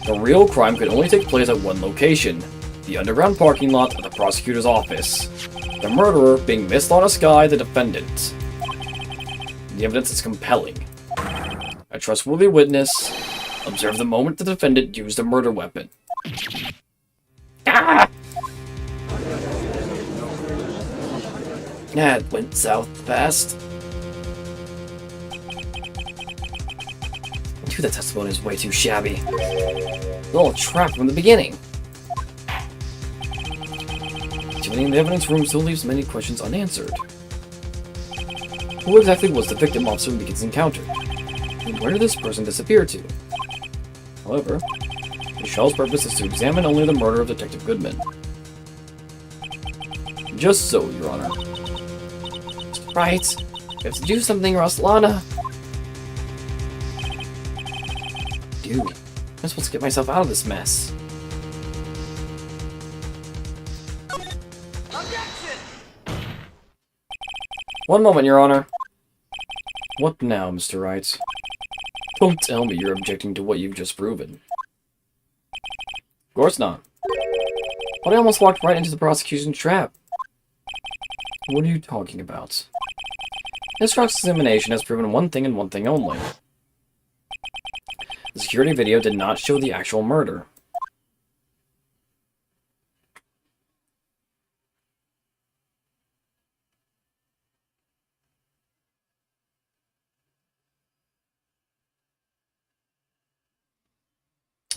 the real crime could only take place at one location, the underground parking lot of the prosecutor's office. The murderer being Miss Lana Skye, the defendant. The evidence is compelling. A trustworthy witness observed the moment the defendant used a murder weapon. Ah! Yeah, it went south fast. I knew that testimony is way too shabby. It's all a trap from the beginning. Activity in the evidence room still leaves many questions unanswered. Who exactly was the victim Officer Meekins encountered? And where did this person disappear to? However, the shell's purpose is to examine only the murder of Detective Goodman. Just so, Your Honor. Right. We have to do something, Roslana. Dude, I'm supposed to get myself out of this mess. One moment, Your Honor. What now, Mr. Wright? Don't tell me you're objecting to what you've just proven. Of course not. But I almost walked right into the prosecution's trap. What are you talking about? This cross-examination has proven one thing and one thing only. The security video did not show the actual murder.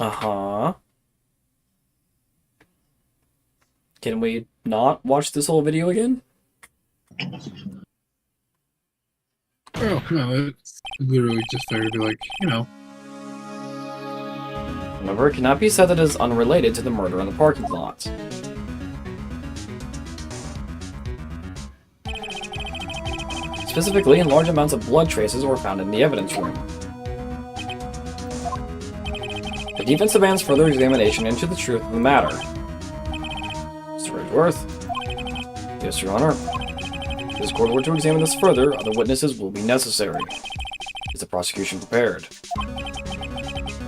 Uh-huh. Can we not watch this whole video again? Oh, no, it's literally just there to be like, you know. However, it cannot be said that it is unrelated to the murder in the parking lot. Specifically, large amounts of blood traces were found in the evidence room. The defense demands further examination into the truth of the matter. Mr. Edgeworth? Yes, Your Honor. If this court were to examine this further, other witnesses will be necessary. Is the prosecution prepared?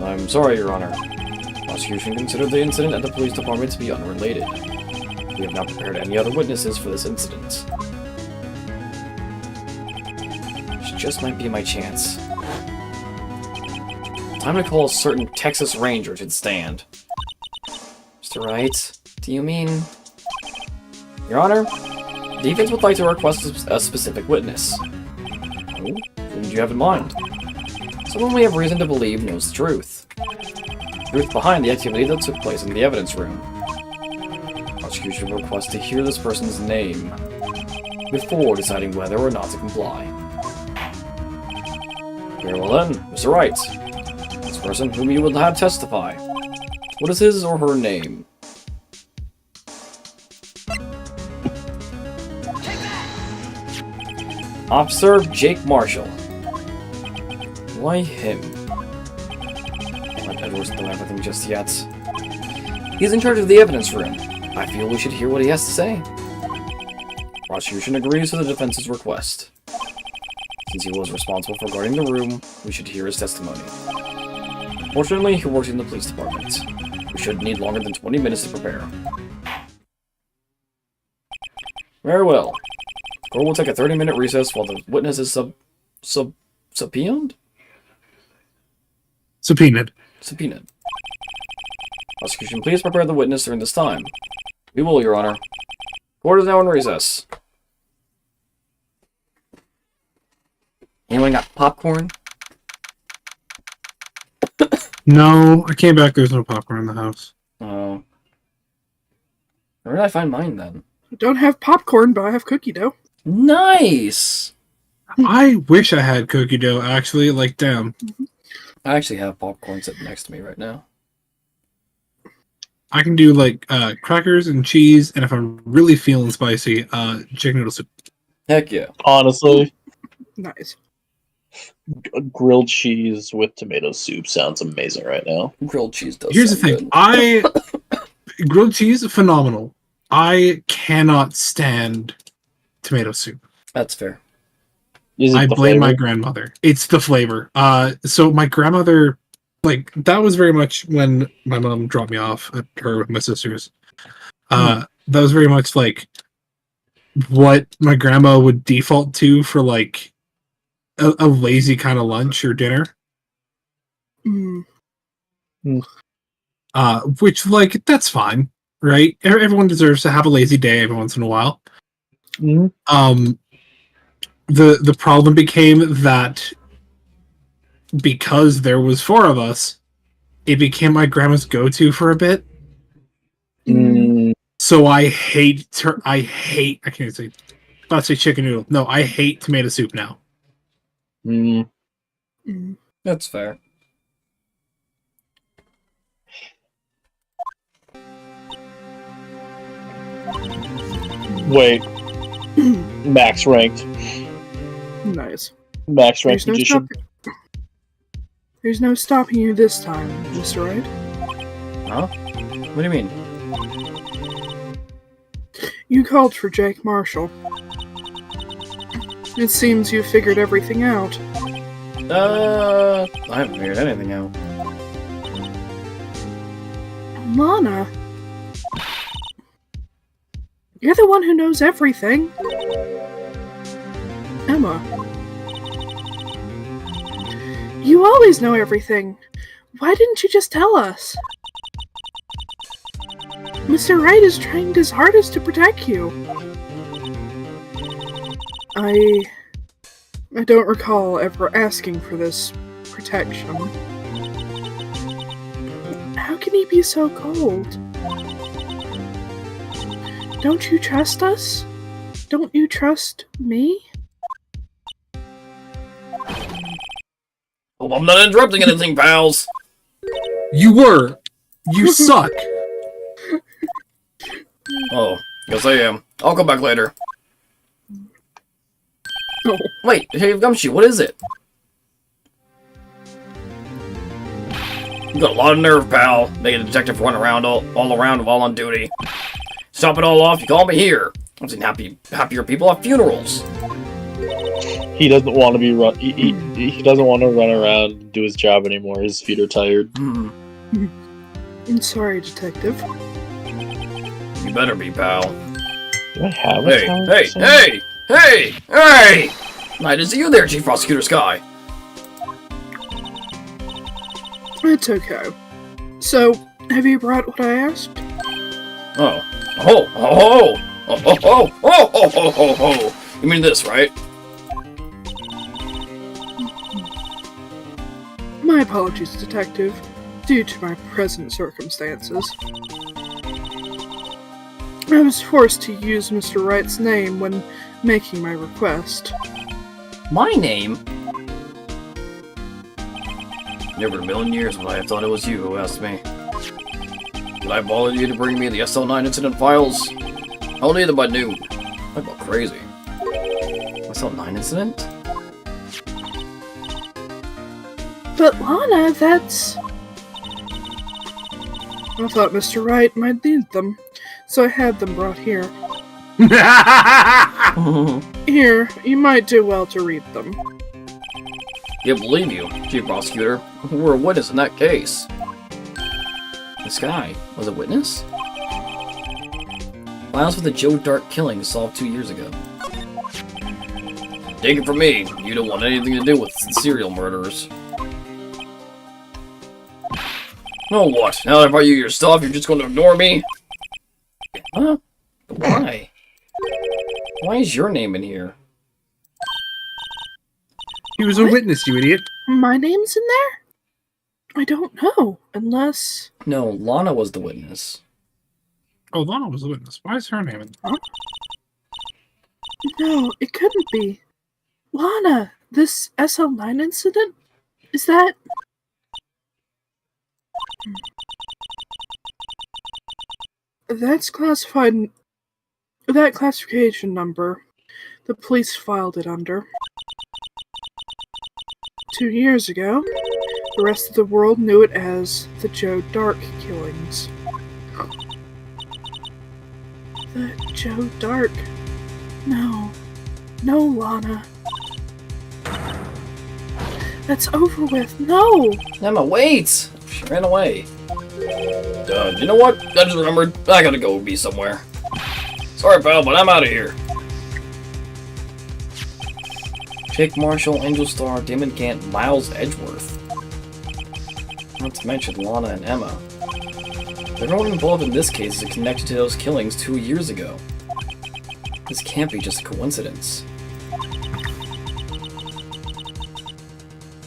I'm sorry, Your Honor. The prosecution considered the incident at the police department to be unrelated. We have not prepared any other witnesses for this incident. This just might be my chance. Time to call a certain Texas Ranger to the stand. Mr. Wright, do you mean... Your Honor, the defense would like to request a specific witness. Who did you have in mind? Someone we have reason to believe knows the truth. The truth behind the activity that took place in the evidence room. Prosecution requests to hear this person's name before deciding whether or not to comply. Very well then, Mr. Wright. This person whom you would have testify. What is his or her name? Officer Jake Marshall. Why him? Let Edwards know everything just yet. He's in charge of the evidence room. I feel we should hear what he has to say. Prosecution agrees with the defense's request. Since he was responsible for guarding the room, we should hear his testimony. Fortunately, he works in the police department. We should need longer than 20 minutes to prepare. Very well. Court will take a 30-minute recess while the witness is subpoenaed? Subpoenaed. Subpoenaed. Prosecution, please prepare the witness during this time. We will, Your Honor. Court is now in recess. Anyone got popcorn? No, I came back. There's no popcorn in the house. Oh. Where did I find mine then? I don't have popcorn, but I have cookie dough. Nice! I wish I had cookie dough, actually. Like, damn. I actually have popcorn sitting next to me right now. I can do, like, crackers and cheese, and if I'm really feeling spicy, chicken noodle soup. Heck yeah. Honestly, Nice. grilled cheese with tomato soup sounds amazing right now. Grilled cheese does Here's the sound thing. good. Grilled cheese, phenomenal. I cannot stand tomato soup. That's fair. Is it I the blame my flavor? grandmother. It's the flavor. So my grandmother, like, that was very much when my mom dropped me off at her with my sisters. That was very much like what my grandma would default to for like a lazy kind of lunch or dinner. Mm. Which, like, that's fine, right? Everyone deserves to have a lazy day every once in a while. Mhm. The problem became that because there was 4 of us, it became my grandma's go-to for a bit. Mm. So I can't say, about to say chicken noodle. No, I hate tomato soup now. Mm. Mm. That's fair. Wait, max ranked. Nice. Max ranked There's no, magician. There's no stopping you this time, Mr. Wright. Huh? What do you mean? You called for Jake Marshall. It seems you figured everything out. I haven't figured anything out. Lana. You're the one who knows everything. Emma. You always know everything. Why didn't you just tell us? Mr. Wright is trying his hardest to protect you. I don't recall ever asking for this protection. How can he be so cold? Don't you trust us? Don't you trust me? Oh, I'm not interrupting anything, pals! You were. You suck. Oh, guess I am. I'll come back later. Oh. Wait, hey, Gumshoe, what is it? You got a lot of nerve, pal. Making a detective run around all around while on duty. Stop it all off, you call me here. I've seen happier people at funerals. He doesn't want to be he doesn't want to run around and do his job anymore. His feet are tired. Hmm. I'm sorry, Detective. You better be, pal. Do I have a talent for something? Hey! Nice to see you there, Chief Prosecutor Sky. It's okay. So, have you brought what I asked? Oh. You mean this, right? My apologies, Detective, due to my present circumstances. I was forced to use Mr. Wright's name when making my request. My name? Never in a million years would I have thought it was you who asked me. Did I bother you to bring me the SL9 incident files? I'll need them by noon. I go crazy. My SL9 incident? But Lana, that's... I thought Mr. Wright might need them, so I had them brought here. Here, you might do well to read them. Yeah, believe you, Chief Prosecutor. We're a witness in that case. This guy was a witness? Files for the Joe Dart killing solved 2 years ago. Take it from me, you don't want anything to do with serial murderers. Oh, what? Now that I brought you your stuff, you're just going to ignore me? Huh? Why? Why is your name in here? He was a witness, you idiot. My name's in there? I don't know, unless... No, Lana was the witness. Oh, Lana was a witness. Why is her name in there? No, it couldn't be. Lana, this SL9 incident? Is that... That's classified... That classification number, the police filed it under. 2 years ago, the rest of the world knew it as the Joe Dark killings. The Joe Dark... No. No, Lana. That's over with. No! Emma, wait! She ran away. You know what? I just remembered. I gotta go be somewhere. Sorry, pal, but I'm out of here. Jake Marshall, Angel Star, Damon Gant, Miles Edgeworth. Not to mention Lana and Emma. Everyone involved in this case is connected to those killings 2 years ago. This can't be just a coincidence.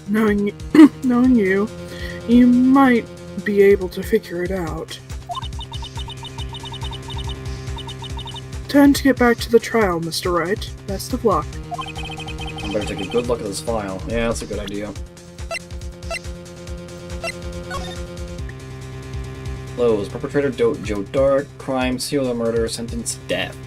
Knowing you, you might be able to figure it out. Time to get back to the trial, Mr. Wright. Best of luck. I better take a good look at this file. Yeah, that's a good idea. Close. Perpetrator Joe Dark. Crime, serial murder, sentence, death.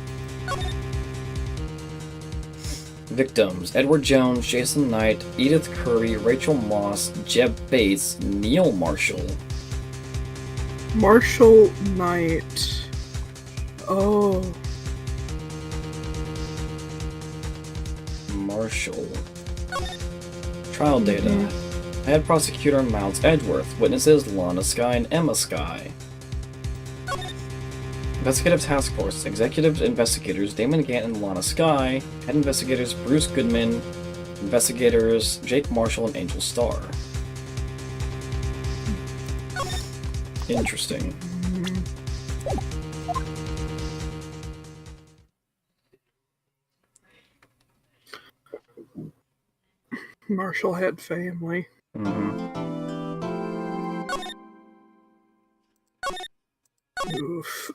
Victims: Edward Jones, Jason Knight, Edith Curry, Rachel Moss, Jeb Bates, Neil Marshall. Marshall Knight. Oh. Marshall. Trial data. Head prosecutor Miles Edgeworth. Witnesses Lana Skye and Emma Skye. Investigative Task Force. Executive investigators Damon Gant and Lana Skye. Head investigators Bruce Goodman. Investigators Jake Marshall and Angel Star. Interesting. Marshall had family. Oof.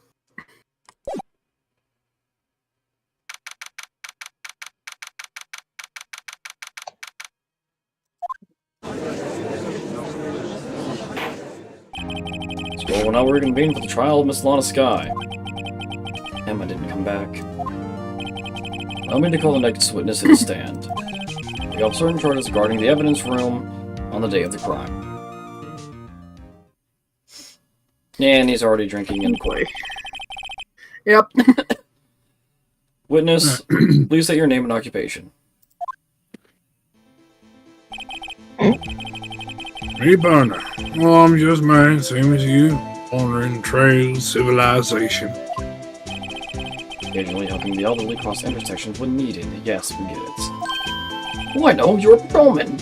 So we're now reconvened for the trial of Miss Lana Skye. Emma didn't come back. Allow me to call the next witness to the stand. The officer in charge is guarding the evidence room on the day of the crime. And he's already drinking in court. Yep. Witness, please state your name and occupation. Me, Burner. Well, I'm just man, same as you. Wandering trails, civilization. Occasionally helping the elderly cross intersections when needed. Yes, we get it. Oh, I know, you're a patrolman.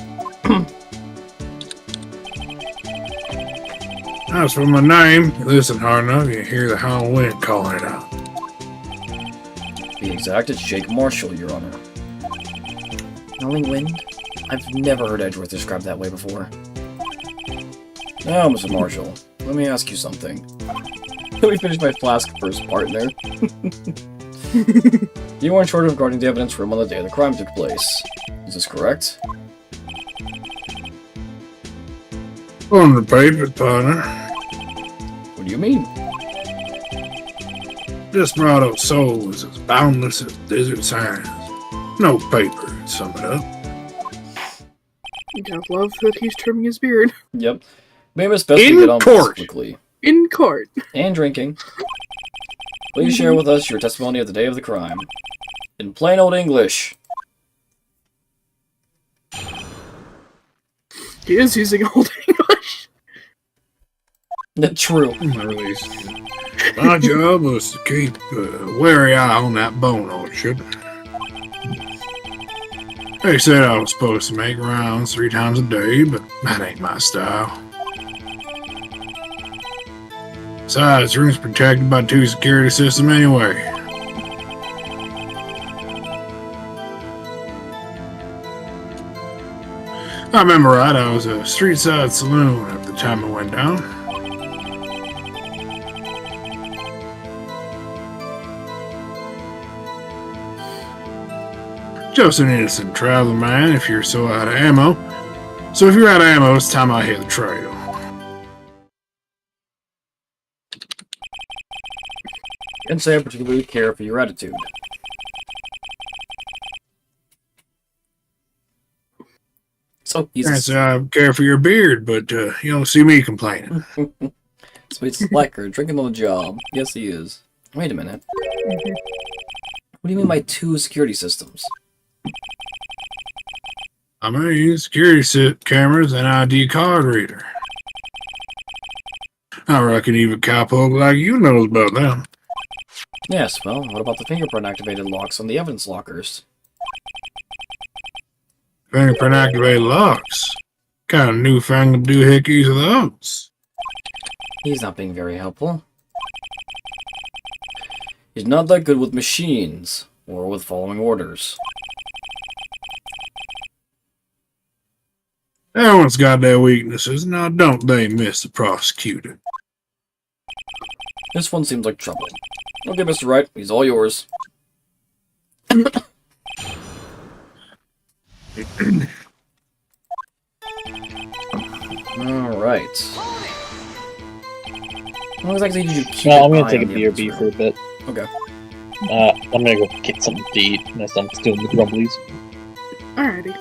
As for my name, listen hard enough, you hear the howling wind calling it out. To be exact, it's Jake Marshall, Your Honor. Howling wind? I've never heard Edgeworth described that way before. Now, Mr. Marshall, let me ask you something. Let me finish my flask first part there. You were in charge of guarding the evidence room on the day the crime took place. Is this correct? On the paper, partner. What do you mean? This motto soul is as boundless as desert sands. No paper, to sum it up. I love that he's trimming his beard. Yep. Maybe it's best In we get on with this court. quickly. In court. And drinking. Please share with us your testimony of the day of the crime. In plain old English. He is using Old English. True. My release. My job was to keep a wary eye on that bone orchard. They said I was supposed to make rounds 3 times a day, but that ain't my style. Besides, the room's protected by 2 security systems anyway. I remember right, I was a street side saloon at the time it went down. Just an innocent traveler, man, if you're so out of ammo. So if you're out of ammo, it's time I hit the trail. And say I particularly care for your attitude. So he's Can't say I care for your beard, but you don't see me complaining. so he's a slacker, drinking on the job. Yes, he is. Wait a minute. What do you mean by 2 security systems? I mean, security cameras and ID card reader. I reckon even cowpoke like you knows about them. Yes, well, what about the fingerprint-activated locks on the evidence lockers? Fingerprint activated locks. Kind of newfangled doohickeys are those? He's not being very helpful. He's not that good with machines, or with following orders. Everyone's got their weaknesses, now don't they, Mr. Prosecutor? This one seems like trouble. Okay, Mr. Wright, he's all yours. Alright. How exactly did you keep No, I'm an gonna eye take a on the BRB evidence for a bit. Okay. I'm gonna go get something to eat unless I'm still in the grumblies. Alrighty.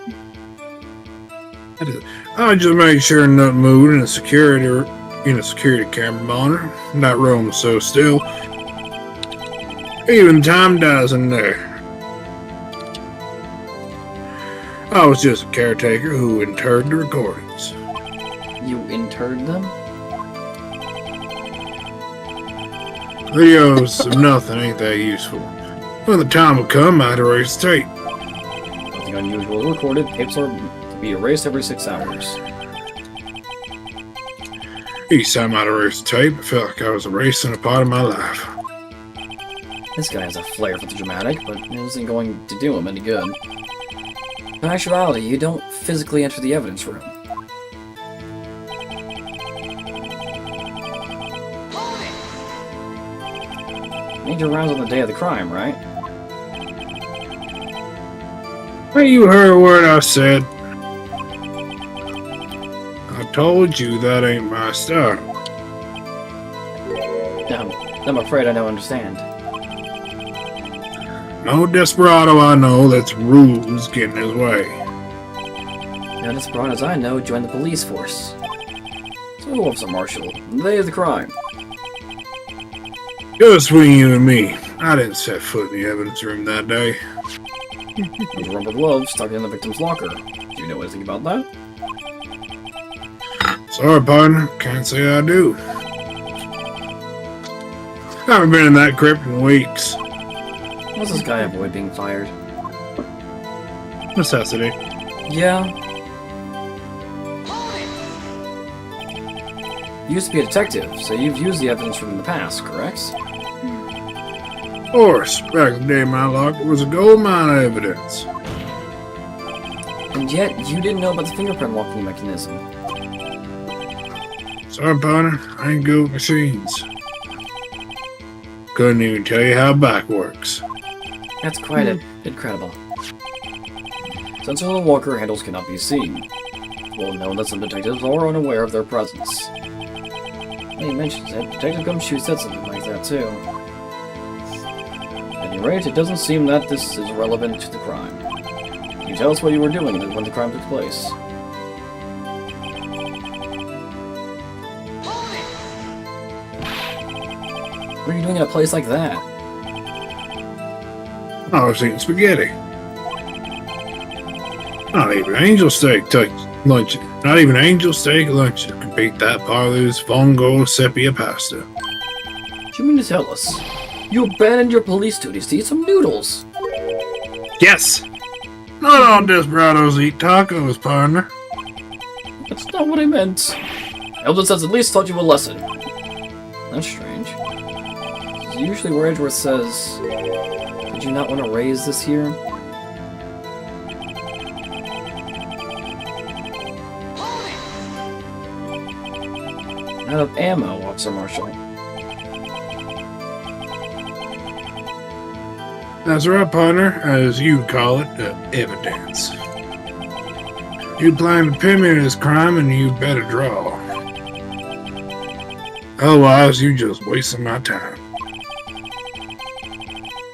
I just made sure nothing moved in a security camera monitor. That room was so still. Even time dies in there. I was just a caretaker who interred the recordings. You interred them? Videos of nothing ain't that useful. When the time will come, I'd erase the tape. Nothing unusual is recorded. Tapes are to be erased every 6 hours. Each time I'd erase the tape, it felt like I was erasing a part of my life. This guy has a flair for the dramatic, but it isn't going to do him any good. In actuality, you don't physically enter the evidence room. Made your rounds on the day of the crime, right? Hey, you heard a word I said. I told you that ain't my style. I'm afraid I don't understand. No desperado I know that's rules get in his way. None as broad as I know joined the police force. So, Officer Marshall, on the day of the crime. Just between you and me, I didn't set foot in the evidence room that day. Those rubber gloves stuck in the victim's locker. Do you know anything about that? Sorry, partner, can't say I do. Haven't been in that crypt in weeks. What's this guy avoid being fired? Necessity. Yeah. You used to be a detective, so you've used the evidence room in the past, correct? Of course, back in the day my locker was a gold mine of evidence. And yet, you didn't know about the fingerprint locking mechanism. Sorry, partner, I ain't good with machines. Couldn't even tell you how a bike works. That's quite incredible. Sensors on the walker handles cannot be seen. Well known that some detectives are unaware of their presence. When he mentions it, Detective Gumshoe said something like that too. At any rate, it doesn't seem that this is relevant to the crime. you tell us what you were doing when the crime took place? What are you doing in a place like that? I was eating spaghetti. Not even angel steak lunch. Not even angel steak lunch can beat that parlor's fungo sepia pasta. Do you mean to tell us you abandoned your police duties to eat some noodles? Yes! Not all desperados eat tacos, partner. That's not what I meant. Eldon says at least taught you a lesson. That's strange. This is usually where Edgeworth says, did you not want to raise this here? Out of ammo, Officer Marshall. That's right, partner, as you call it, evidence. You plan to pin me in this crime, and you better draw. Otherwise, you just wasting my time.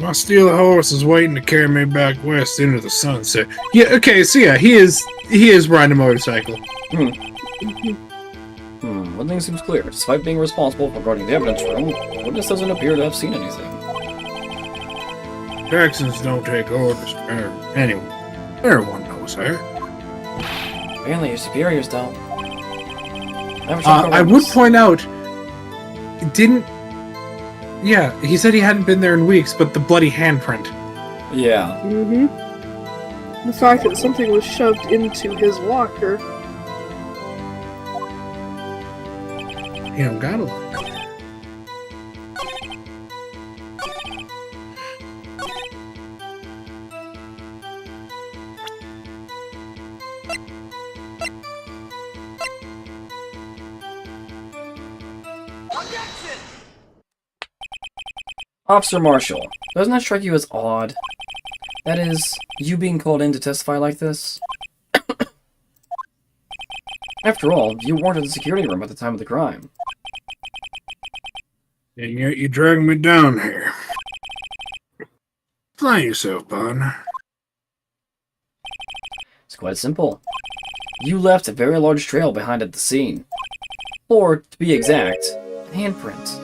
My steel horse is waiting to carry me back west into the sunset. Yeah, okay, so yeah, he is riding a motorcycle. One thing seems clear. Despite being responsible for guarding the evidence room, the witness doesn't appear to have seen anything. Jacksons don't take orders from her. Anyway, everyone knows her. Apparently your superiors don't. I would point out, yeah, he said he hadn't been there in weeks, but the bloody handprint. Yeah. The fact that something was shoved into his locker. You don't gotta look. Officer Marshall, doesn't that strike you as odd? That is, you being called in to testify like this? After all, you weren't in the security room at the time of the crime. And yet you dragged me down here. Explain yourself, partner. It's quite simple. You left a very large trail behind at the scene. Or, to be exact, a handprint.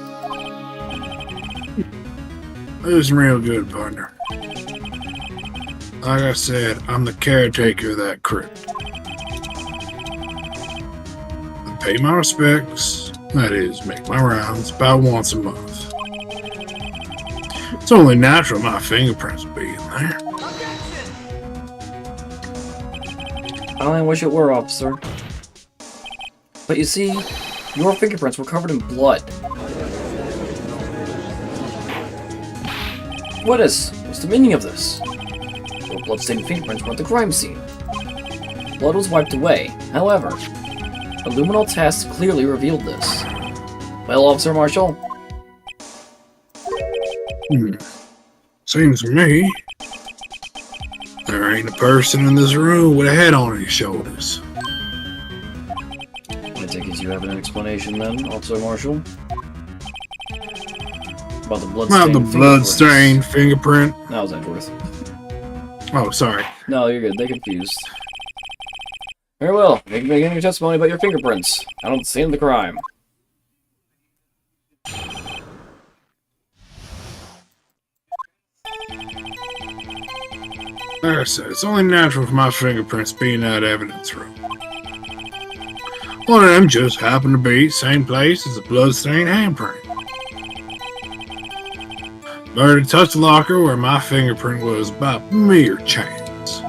This is real good, partner. Like I said, I'm the caretaker of that crypt. I pay my respects, that is, make my rounds about once a month. It's only natural my fingerprints will be in there. I only wish it were, officer. But you see, your fingerprints were covered in blood. What's the meaning of this? Your bloodstained fingerprints were at the crime scene. Blood was wiped away. However, a luminal test clearly revealed this. Well, Officer Marshall? Seems to me there ain't a person in this room with a head on his shoulders. I take it you have an explanation then, Officer Marshall? About the bloodstained fingerprint. That was Edgeworth. Oh, sorry. No, you're good. They're confused. Very well. You can begin your testimony about your fingerprints. I don't see the crime. Like I said, it's only natural for my fingerprints being in that evidence room. One of them just happened to be same place as the bloodstained handprint. Murder touched the locker where my fingerprint was by mere chance.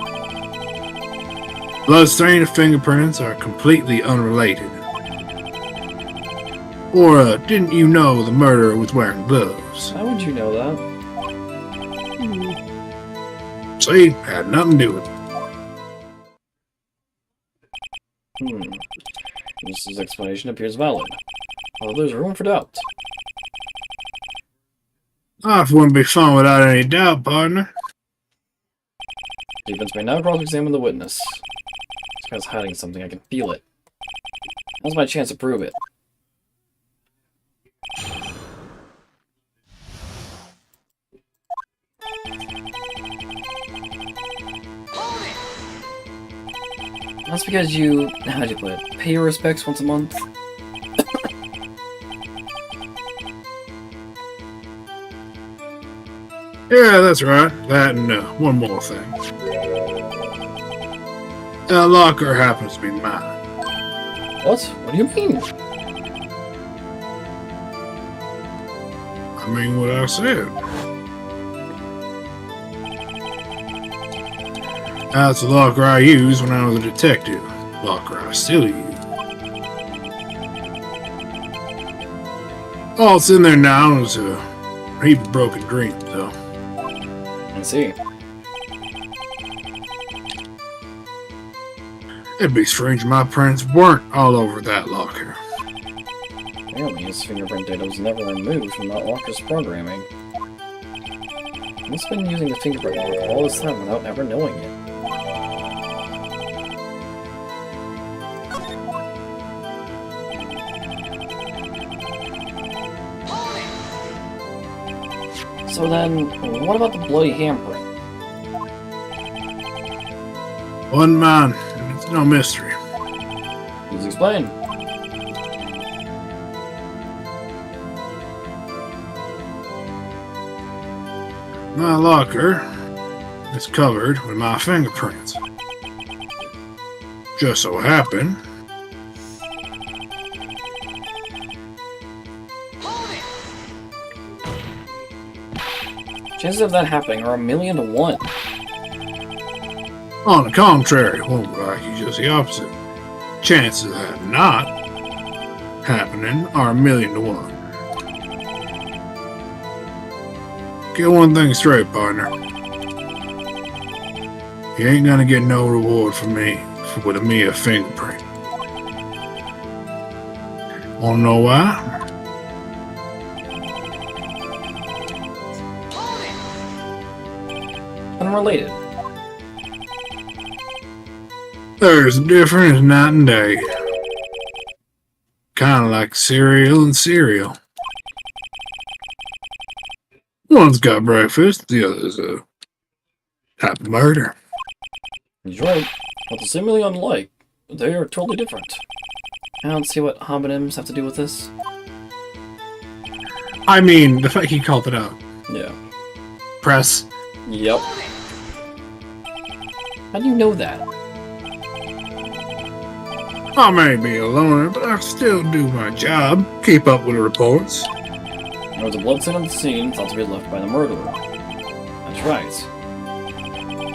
Bloodstain and fingerprints are completely unrelated. Or didn't you know the murderer was wearing gloves? How would you know that? See, had nothing to do with it. This explanation appears valid. Although there's room for doubt. Life wouldn't be fun without any doubt, partner. Defense may now cross-examine the witness. This guy's hiding something, I can feel it. Now's my chance to prove it. That's because you, how'd you put it, pay your respects once a month? Yeah, that's right. That and one more thing. That locker happens to be mine. What? What do you mean? I mean what I said. That's the locker I used when I was a detective. Locker I still use. All that's in there now is a heap of broken dreams, though. I see. It'd be strange if my prints weren't all over that locker. Apparently his fingerprint data was never removed from that locker's programming. He's been using the fingerprint lock all this time without ever knowing it. So then, what about the bloody handprint? One mine, and it's no mystery. Please explain. My locker is covered with my fingerprints. Just so happened, Chances of that happening are 1,000,000 to 1. on the contrary, won't like you just the opposite. Chances of that not happening are 1,000,000 to 1. Get one thing straight, partner. You ain't gonna get no reward from me with a mere fingerprint. Wanna know why? Unrelated. There's a difference night and day. Kinda like cereal and cereal. One's got breakfast, the other's a type of murder. He's right. While seemingly unlike, they are totally different. I don't see what homonyms have to do with this. I mean, the fact he called it out. Yeah. Press. Yep. How do you know that? I may be a loner, but I still do my job. Keep up with the reports. There was a blood stain on the scene thought to be left by the murderer. That's right.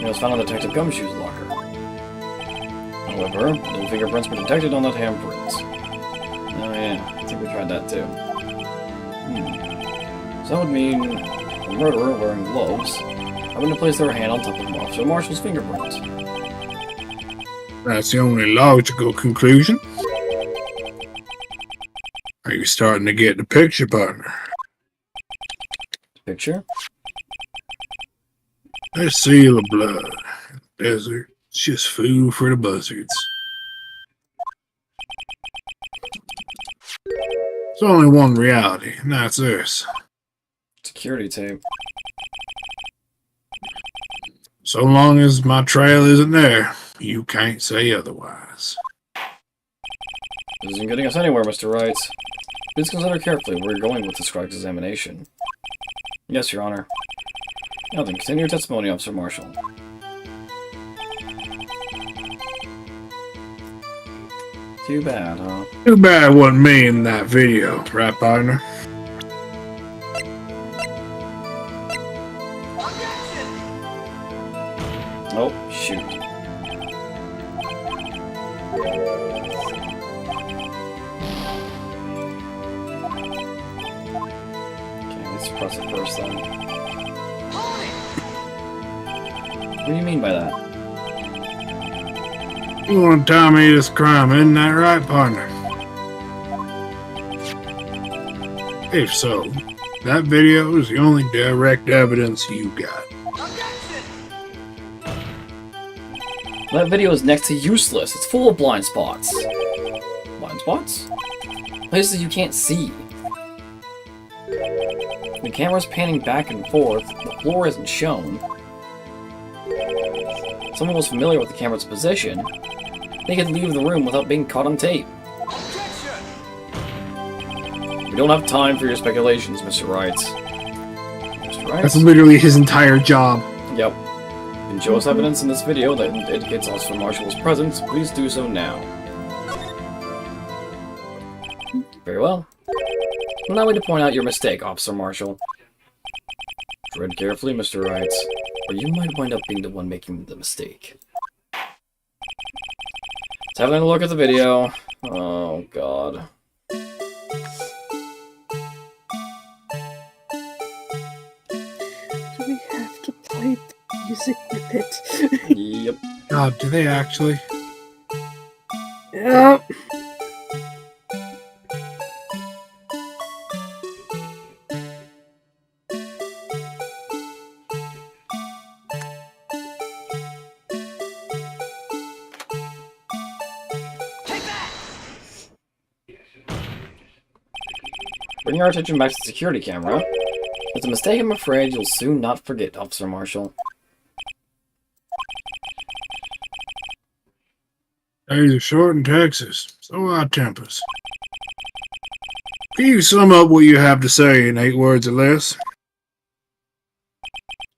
It was found on Detective Gumshoe's locker. However, no fingerprints were detected on that handprint. Oh yeah, I think we tried that too. So that would mean the murderer wearing gloves having to place their hand on top of Officer Marshall's fingerprint. That's the only logical conclusion. Are you starting to get the picture, partner? Picture? That seal of blood. Desert. It's just food for the buzzards. There's only one reality, and that's this. Security tape. So long as my trail isn't there, you can't say otherwise. This isn't getting us anywhere, Mr. Wright. Please consider carefully where you're going with this cross-examination. Yes, Your Honor. Now then, continue your testimony, Officer Marshall. Too bad, huh? Too bad it wasn't me in that video, right, partner? Oh, shoot. Okay, let's press it first then. What do you mean by that? You want to tell me this crime, isn't that right, partner? If so, that video is the only direct evidence you got. That video is next to useless. It's full of blind spots. Blind spots? Places you can't see. The camera's panning back and forth. The floor isn't shown. Someone was familiar with the camera's position. they could leave the room without being caught on tape. We don't have time for your speculations, Mr. Wright. Mr. Wright? That's literally his entire job. Yep. You can show us evidence in this video that indicates Officer Marshall's presence. Please do so now. Very well. Allow me to point out your mistake, Officer Marshall. Tread carefully, Mr. Wright, or you might wind up being the one making the mistake. Let's have a look at the video. Oh, God. Do we have to play the music with it? Yep. God, do they actually? Yep. Bring our attention back to the security camera. It's a mistake I'm afraid you'll soon not forget, Officer Marshall. Days are short in Texas. So are tempers. Can you sum up what you have to say in 8 words or less?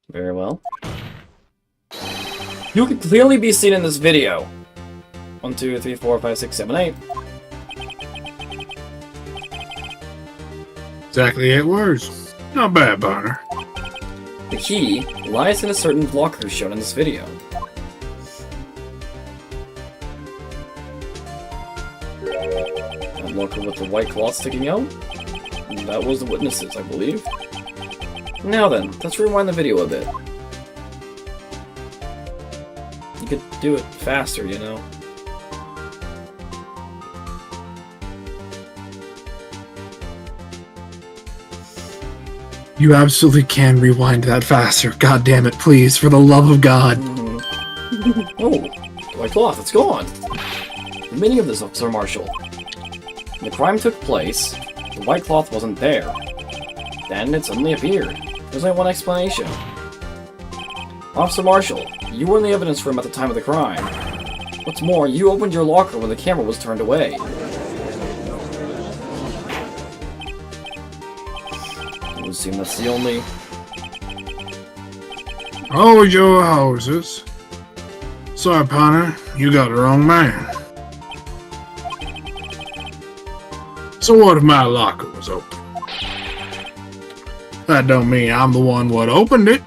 Very well. You can clearly be seen in this video. 1, 2, 3, 4, 5, 6, 7, 8. Exactly 8 words. Not bad, partner. The key lies in a certain locker shown in this video. That locker with the white cloth sticking out? That was the witnesses, I believe. Now then, let's rewind the video a bit. You could do it faster, you know. You absolutely can rewind that faster. God damn it, please, for the love of God. Oh, the white cloth, it's gone. The meaning of this, Officer Marshall. When the crime took place, the white cloth wasn't there. Then it suddenly appeared. There's only one explanation. Officer Marshall, you were in the evidence room at the time of the crime. What's more, you opened your locker when the camera was turned away. It would seem that's the only... Hold your horses. Sorry, partner, you got the wrong man. So what if my locker was open? That don't mean I'm the one what opened it.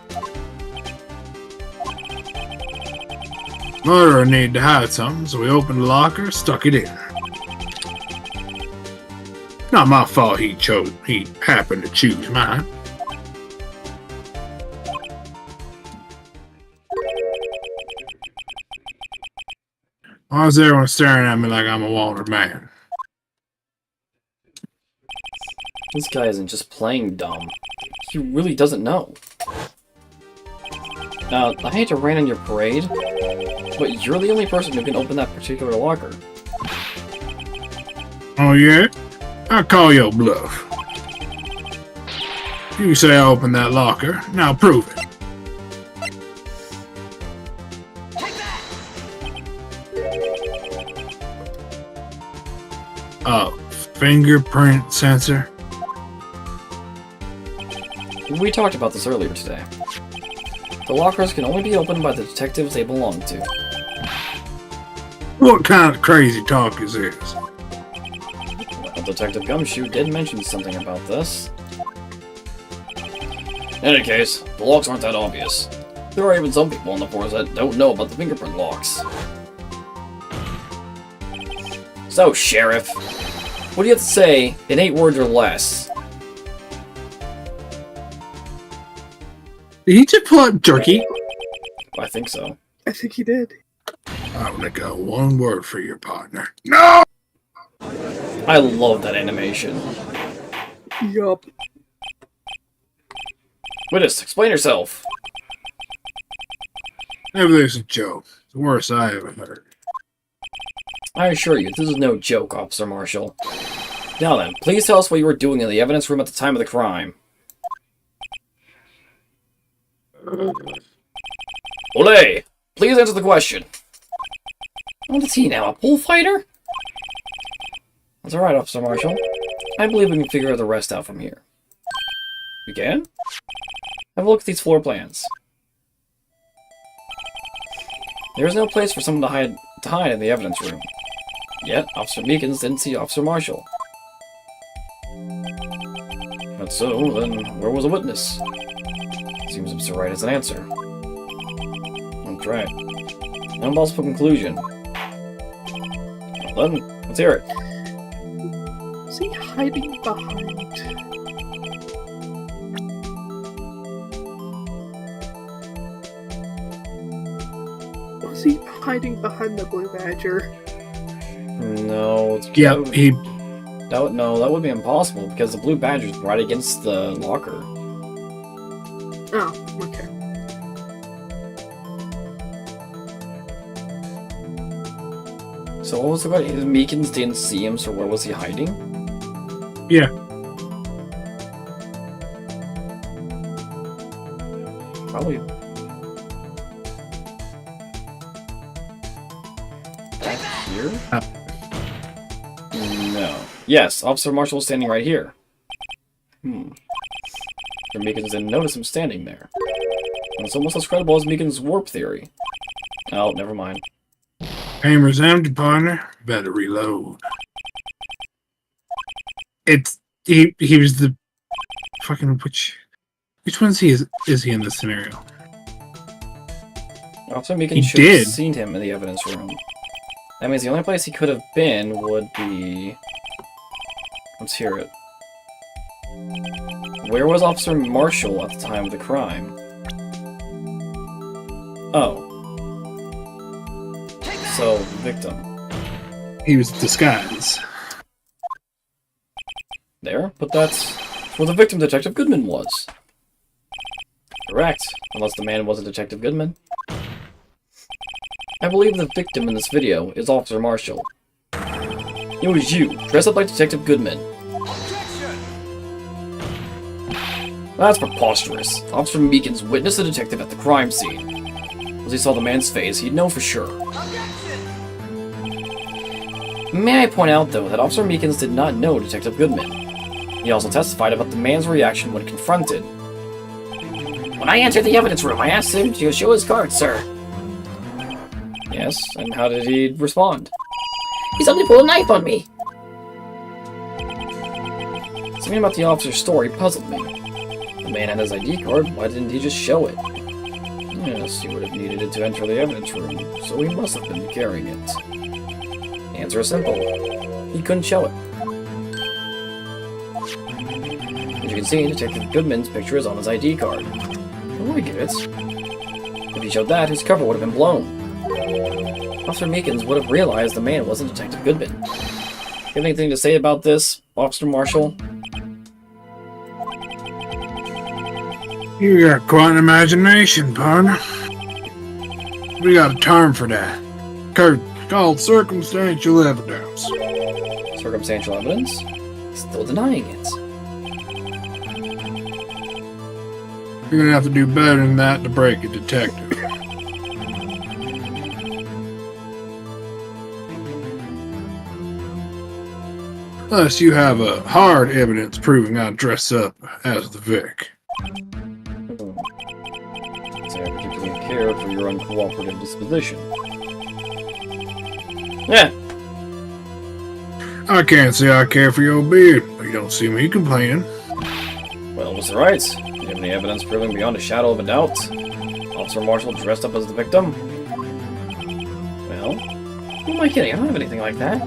Murderer needed to hide something, so we opened the locker, stuck it in. Not my fault he happened to choose mine. Why is everyone staring at me like I'm a wanted man? This guy isn't just playing dumb. He really doesn't know. Now, I hate to rain on your parade, but you're the only person who can open that particular locker. Oh yeah? I call your bluff. You say I opened that locker, now prove it. Oh, fingerprint sensor? We talked about this earlier today. The lockers can only be opened by the detectives they belong to. What kind of crazy talk is this? Well, Detective Gumshoe did mention something about this. In any case, the locks aren't that obvious. There are even some people on the force that don't know about the fingerprint locks. So, Sheriff, what do you have to say in 8 words or less? Did he just pull out jerky? I think so. I think he did. I only got one word for your partner. No! I love that animation. Yup. Witness, explain yourself. Maybe there's a joke. It's the worst I ever heard. I assure you, this is no joke, Officer Marshall. Now then, please tell us what you were doing in the evidence room at the time of the crime. Olay! Please answer the question. What is he now, a bullfighter? That's alright, Officer Marshall. I believe we can figure the rest out from here. We can? Have a look at these floor plans. There is no place for someone to hide in the evidence room. Yet, Officer Meekins didn't see Officer Marshall. But so, then, where was the witness? Seems Mr. Wright has an answer. That's right. No possible conclusion. Well then, let's hear it. Was he hiding behind? Was he hiding behind the blue badger? No. Yeah, he. No, that would be impossible because the blue badger's right against the locker. Oh, okay. So what was the question? Meekins didn't see him, so where was he hiding? Yeah. Probably. Back here? No. Yes, Officer Marshall was standing right here. Meekins didn't notice him standing there. It's almost as credible as Meekins' warp theory. Oh, never mind. Hammer's empty, partner. Better reload. He was the fucking which one is he in this scenario? Officer Meekins He should have did. seen him in the evidence room. That means the only place he could have been would be... Let's hear it. Where was Officer Marshall at the time of the crime? Oh. So, victim. He was disguised. There, but that's where the victim Detective Goodman was. Correct, unless the man wasn't Detective Goodman. I believe the victim in this video is Officer Marshall. It was you, dressed up like Detective Goodman. That's preposterous. Officer Meekins witnessed the detective at the crime scene. Once he saw the man's face, he'd know for sure. May I point out, though, that Officer Meekins did not know Detective Goodman. He also testified about the man's reaction when confronted. When I entered the evidence room, I asked him to show his card, sir. Yes, and how did he respond? He suddenly pulled a knife on me. Something about the officer's story puzzled me. The man had his ID card, why didn't he just show it? Yes, he would have needed it to enter the evidence room, so he must have been carrying it. The answer is simple. He couldn't show it. As you can see, Detective Goodman's picture is on his ID card. Oh, I get it. If he showed that, his cover would have been blown. Officer Meekins would have realized the man wasn't Detective Goodman. You have anything to say about this, Officer Marshall? You got quite an imagination, partner. We got a term for that. Called circumstantial evidence. Circumstantial evidence? Still denying it. You're gonna have to do better than that to break a detective. Unless you have a hard evidence proving I dress up as the Vic. Say I particularly care for your uncooperative disposition. Yeah. I can't say I care for your beard, but you don't see me complaining. Well, Mr. Wright, do you have any evidence proving beyond a shadow of a doubt Officer Marshall dressed up as the victim? Well, Who am I kidding? I don't have anything like that.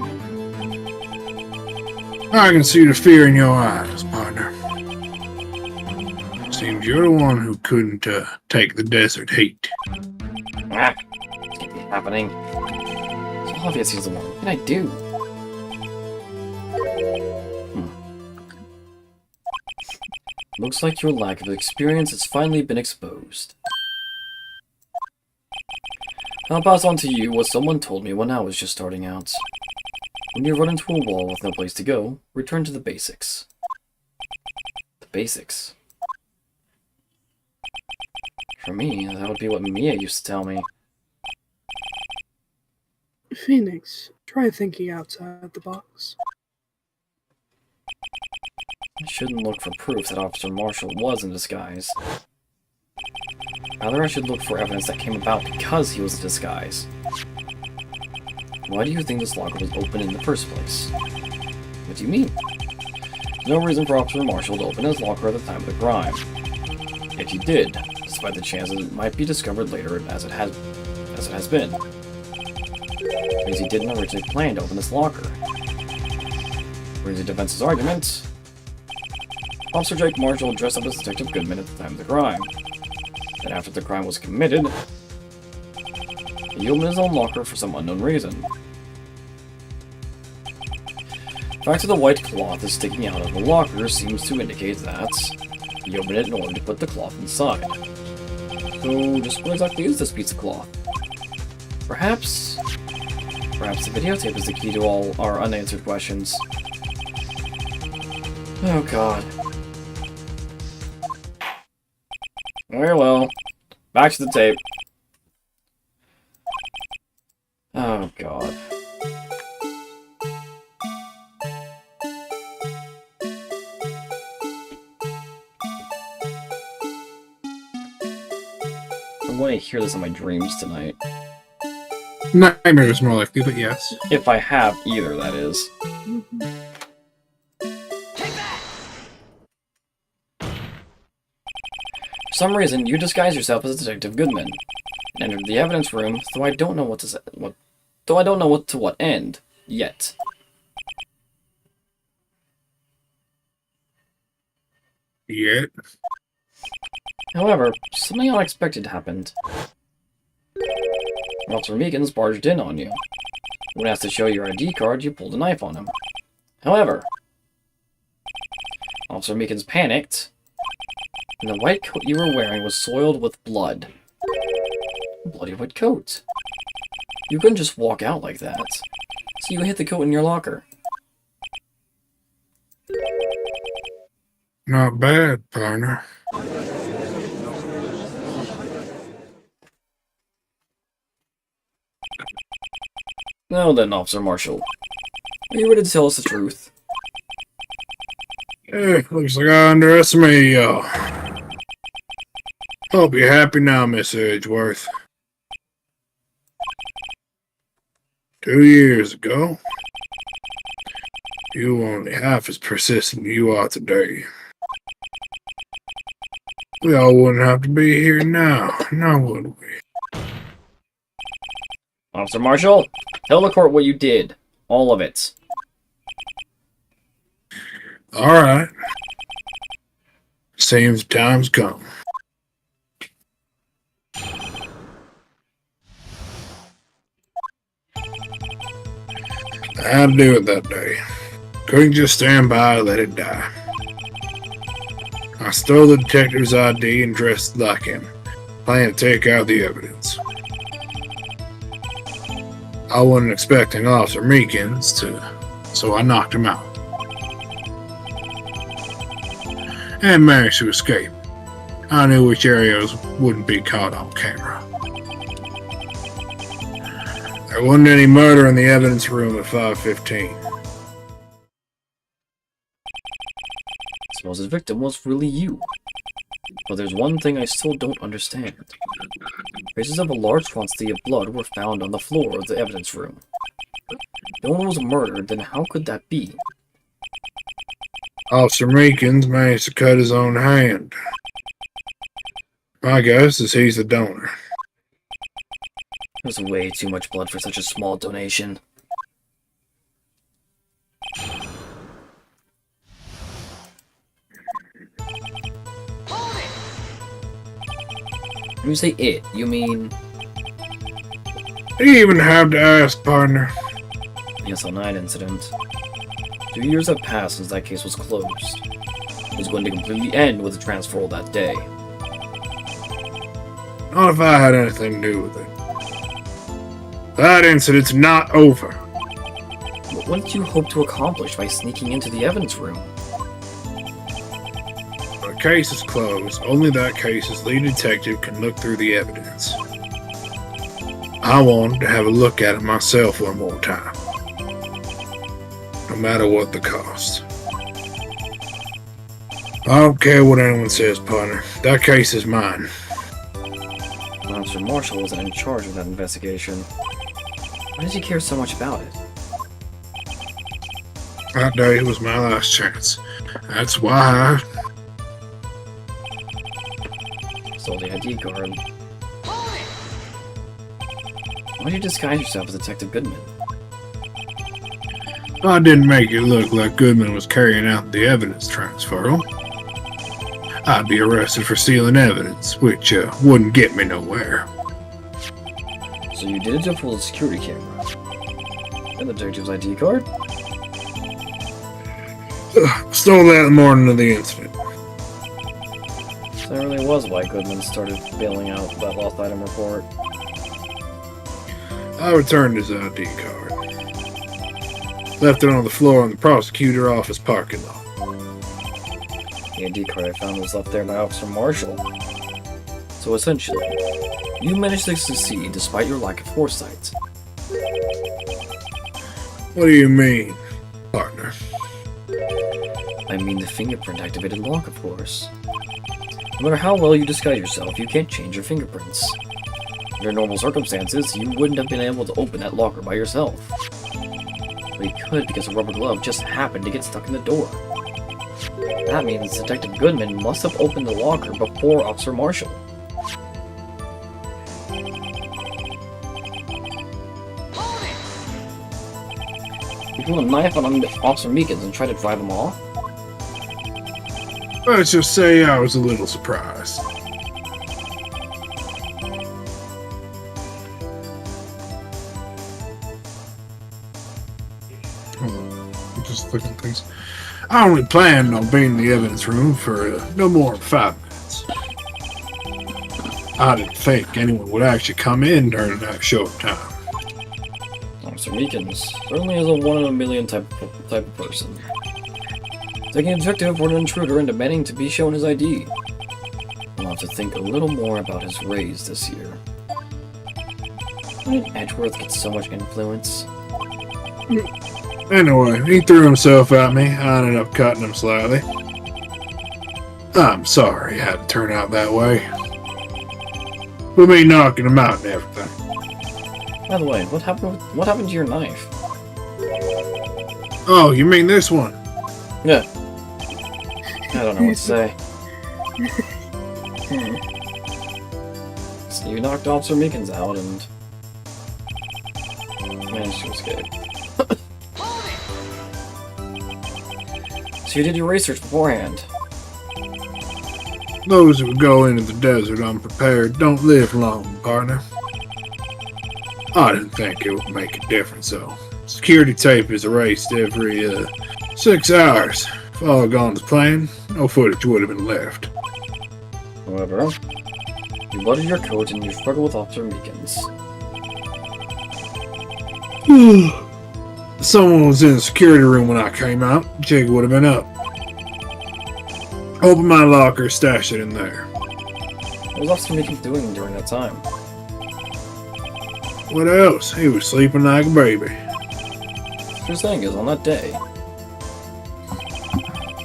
I can see the fear in your eyes, partner. Seems you're the one who couldn't take the desert heat. ah, it can't be happening. It's obvious he's the one. What can I do? Looks like your lack of experience has finally been exposed. I'll pass on to you what someone told me when I was just starting out. When you run into a wall with no place to go, return to the basics. The basics. For me, that would be what Mia used to tell me. Phoenix, try thinking outside the box. I shouldn't look for proof that Officer Marshall was in disguise. Rather, I should look for evidence that came about because he was in disguise. Why do you think this locker was open in the first place? What do you mean? There's no reason for Officer Marshall to open his locker at the time of the crime. Yet he did, despite the chances it might be discovered later as it has been. Because he didn't originally plan to open his locker. Brings to defense's argument. Officer Jake Marshall dressed up as Detective Goodman at the time of the crime. Then after the crime was committed, he opened his own locker for some unknown reason. The fact that the white cloth is sticking out of the locker seems to indicate that he opened it in order to put the cloth inside. So, just what exactly is this piece of cloth? Perhaps the videotape is the key to all our unanswered questions. Oh god. Very well. Back to the tape. Oh god. I'm going to hear this in my dreams tonight. Nightmares more likely, but yes. If I have either, that is. For some reason, you disguise yourself as Detective Goodman and entered the evidence room, though I don't know what to what end yet. Yet. However, something unexpected happened. Officer Meekins barged in on you. When asked to show your ID card, you pulled a knife on him. However, Officer Meekins panicked, and the white coat you were wearing was soiled with blood. A bloody white coat. You couldn't just walk out like that, so you hid the coat in your locker. Not bad, partner. Now then, Officer Marshall, are you ready to tell us the truth? Looks like I underestimated y'all. Hope you're happy now, Miss Edgeworth. 2 years ago, you were only half as persistent as you are today. We all wouldn't have to be here now would we? Officer Marshall, tell the court what you did. All of it. Alright. Seems time's come. I had to do it that day. Couldn't just stand by and let it die. I stole the detective's ID and dressed like him, planning to take out the evidence. I wasn't expecting Officer Meekins so I knocked him out. And managed to escape. I knew which areas wouldn't be caught on camera. There wasn't any murder in the evidence room at 5:15. Suppose his victim was really you. But there's one thing I still don't understand. Traces of a large quantity of blood were found on the floor of the evidence room. If no one was murdered, then how could that be? Officer Meekins managed to cut his own hand. My guess is he's the donor. There's way too much blood for such a small donation. When you say it, you mean You even have to ask, partner. the SL9 incident. 2 years have passed since that case was closed. It was going to completely end with the transferal that day. Not if I had anything to do with it. That incident's not over. But what did you hope to accomplish by sneaking into the evidence room? When a case is closed, only that case's lead detective can look through the evidence. I wanted to have a look at it myself one more time. No matter what the cost. I don't care what anyone says, partner. That case is mine. Officer Marshall wasn't in charge of that investigation. Why did you care so much about it? That day was my last chance. That's why Stole the ID card. Why did you disguise yourself as Detective Goodman? I didn't make it look like Goodman was carrying out the evidence transfer. I'd be arrested for stealing evidence, which wouldn't get me nowhere. So you did it to fool the security camera. And the detective's ID card? Stole that the morning of the incident. So that really was why Goodman started bailing out that lost item report. I returned his ID card. Left it on the floor in the prosecutor office parking lot. The ID card I found was left there by Officer Marshall. So essentially, you managed to succeed despite your lack of foresight. What do you mean, partner? I mean the fingerprint-activated lock, of course. No matter how well you disguise yourself, you can't change your fingerprints. Under normal circumstances, you wouldn't have been able to open that locker by yourself. But you could because a rubber glove just happened to get stuck in the door. That means Detective Goodman must have opened the locker before Officer Marshall. You pulled a knife on Officer Meekins and tried to drive him off? Let's just say I was a little surprised. I'm just looking at things. I only planned on being in the evidence room for no more than 5 minutes. I didn't think anyone would actually come in during that short time. Officer Meekins certainly is a one-in-a-million type of person. Taking a detective for an intruder and demanding to be shown his ID. We'll have to think a little more about his raise this year. Why did Edgeworth get so much influence? Anyway, he threw himself at me. I ended up cutting him slightly. I'm sorry it had to turn out that way. With me knocking him out and everything. By the way, what happened to your knife? Oh, you mean this one? Yeah. I don't know what to say. So you knocked Officer Meekins out and managed to escape. So you did your research beforehand. Those who go into the desert unprepared don't live long, partner. I didn't think it would make a difference, though. Security tape is erased every 6 hours. If all had gone as planned, no footage would have been left. However, you blooded your coat and you struggled with Officer Meekins. Someone was in the security room when I came out. Jig would have been up. Open my locker, stash it in there. What was Officer Meekins doing during that time? What else? He was sleeping like a baby. What you're saying is, on that day,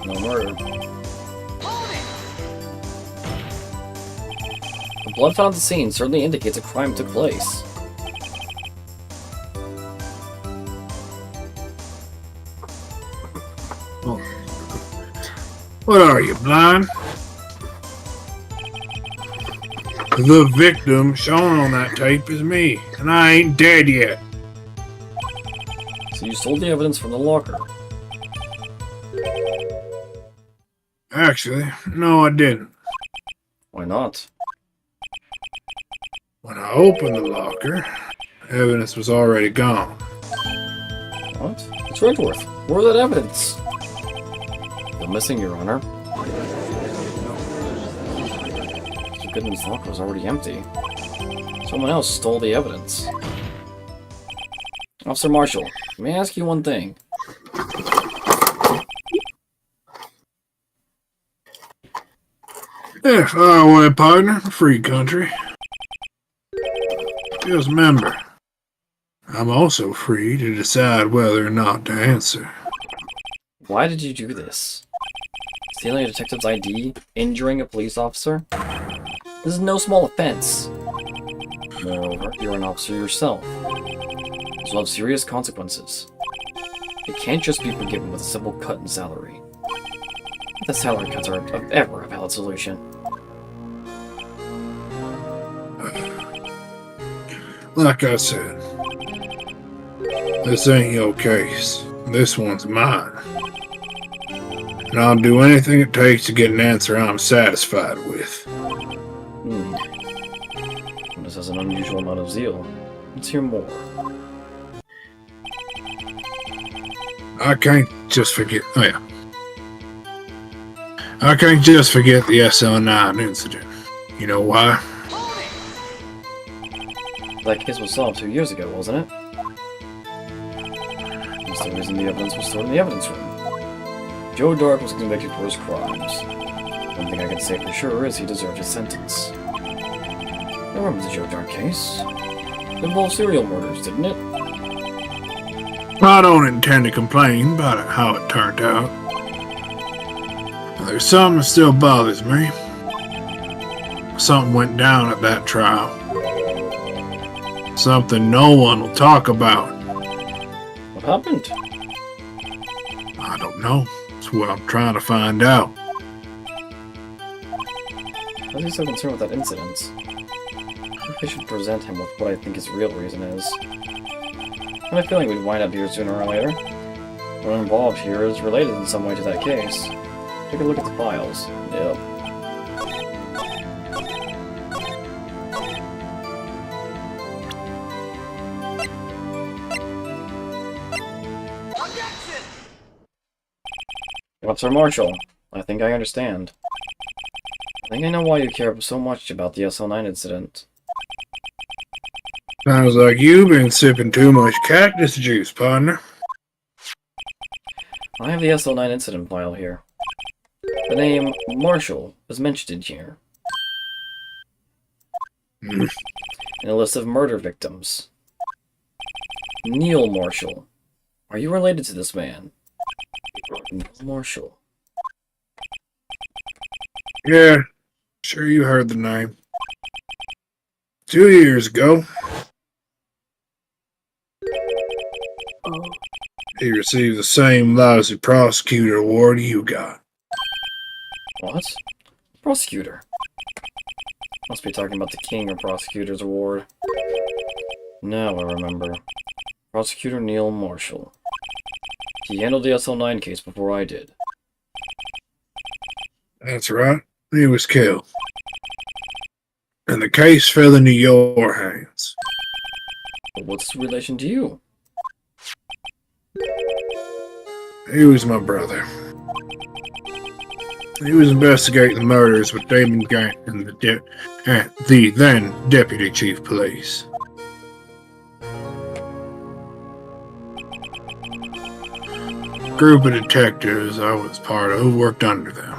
no murder. The blood found at the scene certainly indicates a crime took place. What are you, blind? The victim shown on that tape is me, and I ain't dead yet. So you stole the evidence from the locker. Actually, no, I didn't. Why not? When I opened the locker, evidence was already gone. What? It's Redworth. Where's that evidence? You're missing, Your Honor. Mr. Goodman's locker was already empty. Someone else stole the evidence. Officer Marshall, may I ask you one thing? Yeah, far away, partner. Free country. Just remember, I'm also free to decide whether or not to answer. Why did you do this? Stealing a detective's ID? Injuring a police officer? This is no small offense. Moreover, you're an officer yourself. This will have serious consequences. It can't just be forgiven with a simple cut in salary. The salary cuts are ever a valid solution. Like I said, this ain't your case. This one's mine. And I'll do anything it takes to get an answer I'm satisfied with. This has an unusual amount of zeal. Let's hear more. I can't just forget. Oh, yeah. I can't just forget the SL9 incident. You know why? That case was solved 2 years ago, wasn't it? That's the reason the evidence was stored in the evidence room. Joe Dark was convicted for his crimes. One thing I can say for sure is he deserved his sentence. I remember the Joe Dark case. It involved serial murders, didn't it? I don't intend to complain about how it turned out. There's something that still bothers me. Something went down at that trial. Something no one will talk about. What happened? I don't know. It's what I'm trying to find out. Why is he so concerned with that incident? I think I should present him with what I think his real reason is. I have a feeling we'd wind up here sooner or later. What involved here is related in some way to that case. Take a look at the files. Yep. Officer Marshall, I think I understand. I think I know why you care so much about the SL9 incident. Sounds like you've been sipping too much cactus juice, partner. I have the SL9 incident file here. The name Marshall is mentioned here. In a list of murder victims. Neil Marshall. Are you related to this man? Neil Marshall. Yeah, sure you heard the name. 2 years ago, Oh, he received the same lousy prosecutor award you got. What? Prosecutor. Must be talking about the King of Prosecutors Award. Now I remember. Prosecutor Neil Marshall. He handled the SL9 case before I did. That's right, he was killed. And the case fell into your hands. But what's the relation to you? He was my brother. He was investigating the murders with Damon Gang and the then Deputy Chief Police. Group of detectives I was part of worked under them.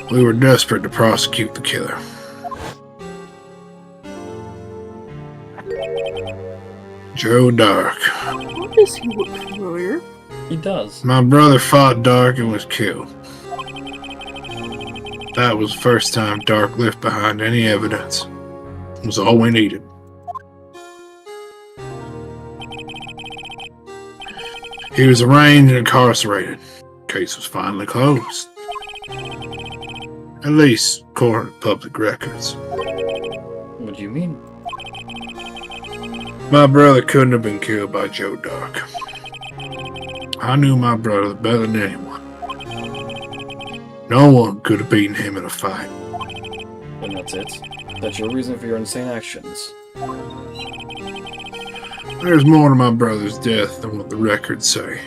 We were desperate to prosecute the killer. Joe Dark. why does he look familiar? He does. My brother fought Dark and was killed. That was the first time Dark left behind any evidence. It was all we needed. He was arraigned and incarcerated. Case was finally closed. At least according to public records. What do you mean? My brother couldn't have been killed by Joe Dark. I knew my brother better than anyone. No one could have beaten him in a fight. And that's it? That's your reason for your insane actions? There's more to my brother's death than what the records say.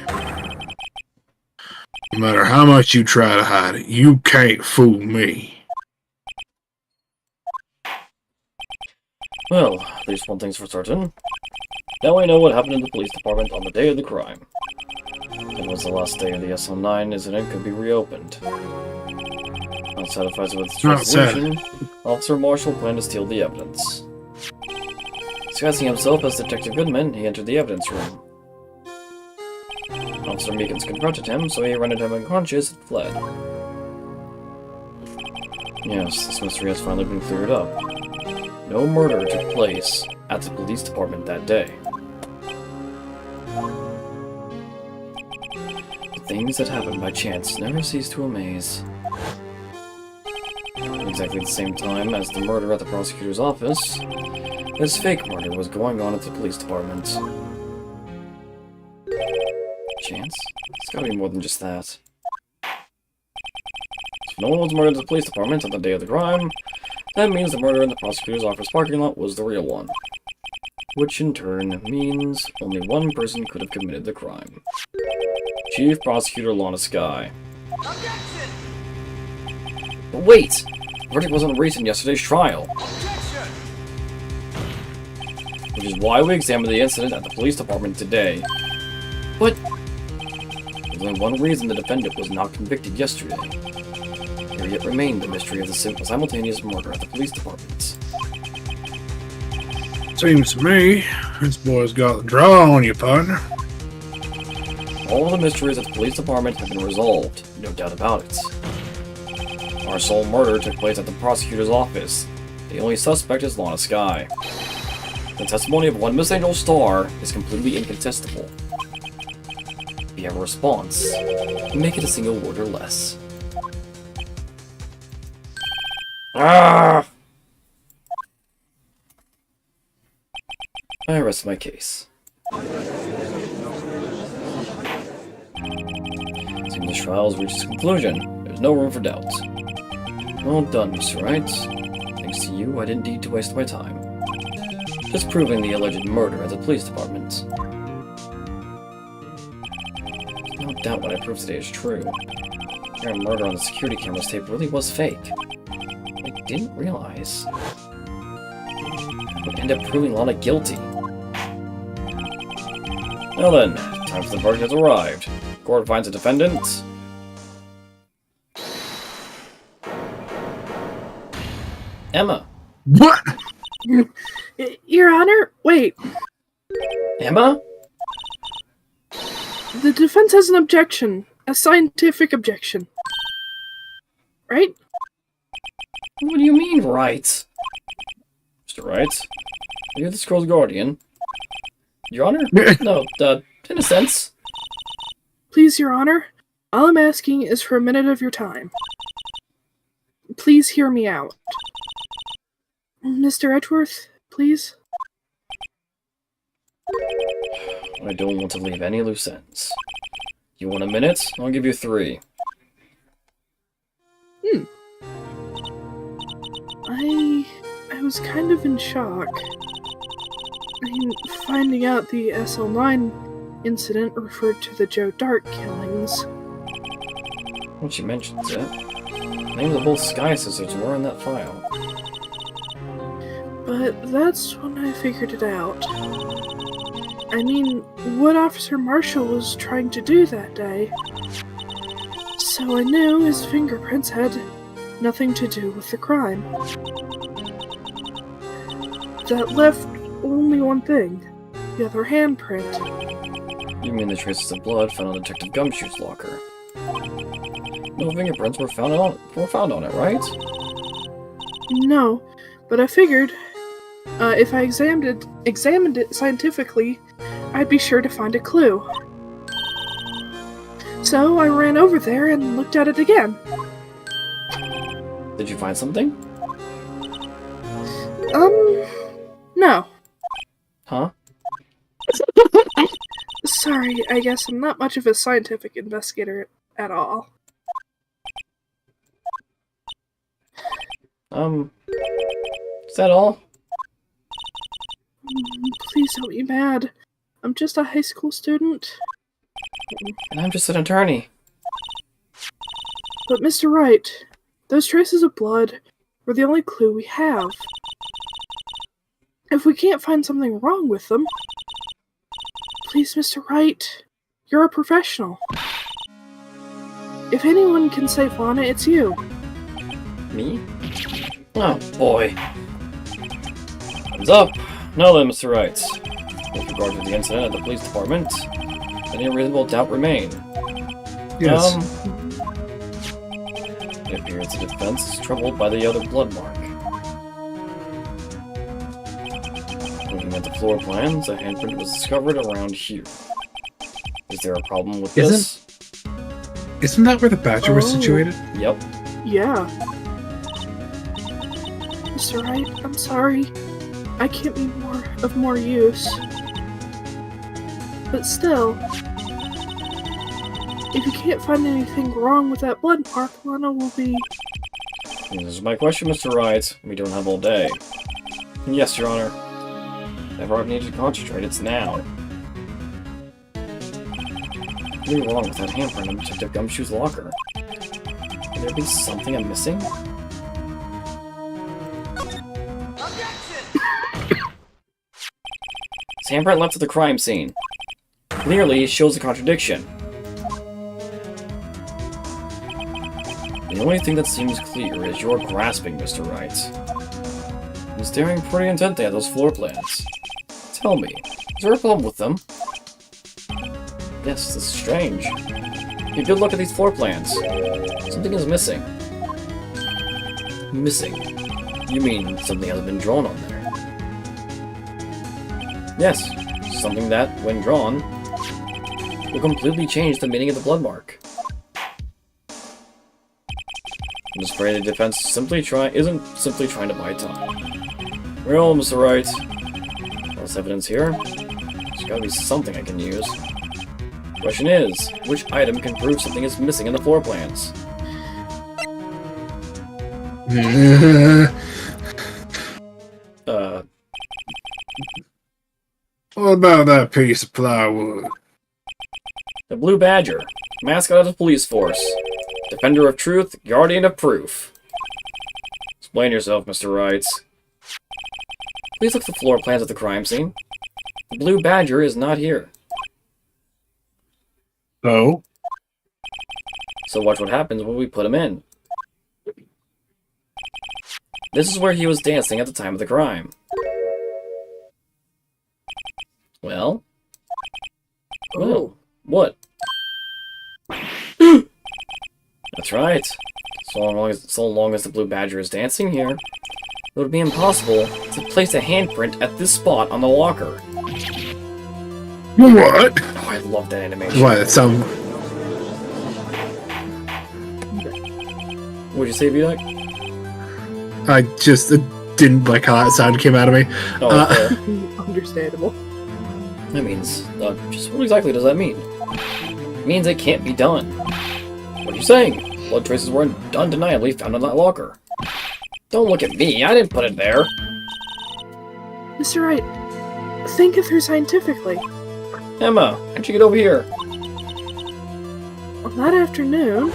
No matter how much you try to hide it, you can't fool me. Well, at least one thing's for certain. Now I know what happened in the police department on the day of the crime. It was the last day of the SL9 incident could be reopened. Not satisfied with its resolution, Officer Marshall planned to steal the evidence. Disguising himself as Detective Goodman, he entered the evidence room. Officer Meekins confronted him, so he rendered him unconscious and fled. Yes, this mystery has finally been cleared up. No murder took place at the police department that day. The things that happen by chance never cease to amaze. At exactly the same time as the murder at the prosecutor's office, this fake murder was going on at the police department. Chance? It's gotta be more than just that. If no one was murdered at the police department on the day of the crime, that means the murder in the prosecutor's office parking lot was the real one. Which in turn means only one person could have committed the crime. Chief Prosecutor Lana Skye. Objection! But wait! The verdict wasn't reached in yesterday's trial. Objection! Which is why we examined the incident at the police department today. But there's only one reason the defendant was not convicted yesterday. There yet remained the mystery of the simultaneous murder at the police department. Seems to me, this boy's got the draw on you, partner. All of the mysteries at the police department have been resolved, no doubt about it. Our sole murder took place at the prosecutor's office. The only suspect is Lana Skye. The testimony of one Miss Angel Starr is completely incontestable. If you have a response, make it a single word or less. Ah! I rest my case. Seems the trial has reached its conclusion. There's no room for doubt. Well done, Mr. Wright. Thanks to you, I didn't need to waste my time. Just proving the alleged murder at the police department. There's no doubt what I proved today is true. Their murder on the security camera's tape really was fake. I didn't realize I would end up proving Lana guilty. Well then, time for the verdict has arrived. Court finds a defendant. Emma. What? Your Honor, wait. Emma? The defense has an objection. A scientific objection. Right? What do you mean, Wright? Mr. Wright? Are you the scroll's guardian? Your Honor? No, in a sense. Please, Your Honor, all I'm asking is for a minute of your time. Please hear me out. Mr. Edgeworth, please? I don't want to leave any loose ends. You want a minute? I'll give you 3. I was kind of in shock. I mean, finding out the SL9 incident referred to the Joe Dart killings. When she mentions it, names of both Sky Sisters were in that file. But that's when I figured it out. I mean, what Officer Marshall was trying to do that day. So I knew his fingerprints had nothing to do with the crime. That left only one thing. The other handprint. You mean the traces of blood found on Detective Gumshoe's locker? No fingerprints were found on it, right? No, but I figured if I examined it scientifically, I'd be sure to find a clue. So I ran over there and looked at it again. Did you find something? No. Huh? Sorry, I guess I'm not much of a scientific investigator at all. Is that all? Please don't be mad. I'm just a high school student. And I'm just an attorney. But Mr. Wright, those traces of blood were the only clue we have. If we can't find something wrong with them, please, Mr. Wright, you're a professional. If anyone can save Lana, it's you. Me? Oh boy. Thumbs up. Now then, Mr. Wright. With regard to the incident at the police department, any reasonable doubt remain? Yes. It appears the defense is troubled by the other blood mark. Looking at the floor plans, a handprint was discovered around here. Is there a problem with this? Isn't that where the badger was Oh. situated? Yep. Yeah. Mr. Wright, I'm sorry. I can't be more use. But still, if you can't find anything wrong with that blood mark, Lana will be... This is my question, Mr. Wright. We don't have all day. Yes, Your Honor. If I need to concentrate, it's now. What's wrong with that handprint in Detective Gumshoe's locker? Could there be something I'm missing? This handprint left at the crime scene. Clearly, it shows a contradiction. The only thing that seems clear is you're grasping, Mr. Wright. I'm staring pretty intently at those floor plans. Tell me, is there a problem with them? Yes, this is strange. Take a good look at these floor plans. Something is missing. Missing? You mean something has been drawn on there? Yes, something that, when drawn, will completely change the meaning of the blood mark. I'm just afraid the defense isn't simply trying to buy time. Well, Mr. Wright, all this evidence here, there's gotta be something I can use. Question is, which item can prove something is missing in the floor plans? What about that piece of plywood? The Blue Badger, mascot of the police force, defender of truth, guardian of proof. Explain yourself, Mr. Wright. Please look at the floor plans of the crime scene. The Blue Badger is not here. So? So watch what happens when we put him in. This is where he was dancing at the time of the crime. Well? Well, what? That's right. So long as the Blue Badger is dancing here, it would be impossible to place a handprint at this spot on the locker. What? Oh, I love that animation. What? It sounds... What'd you say, Vidak? I just didn't like how that sound came out of me. Oh, okay. Understandable. That means, just what exactly does that mean? It means it can't be done. What are you saying? Blood traces were undeniably found in that locker. Don't look at me, I didn't put it there. Mr. Wright, think it through scientifically. Emma, how'd you get over here? On that afternoon,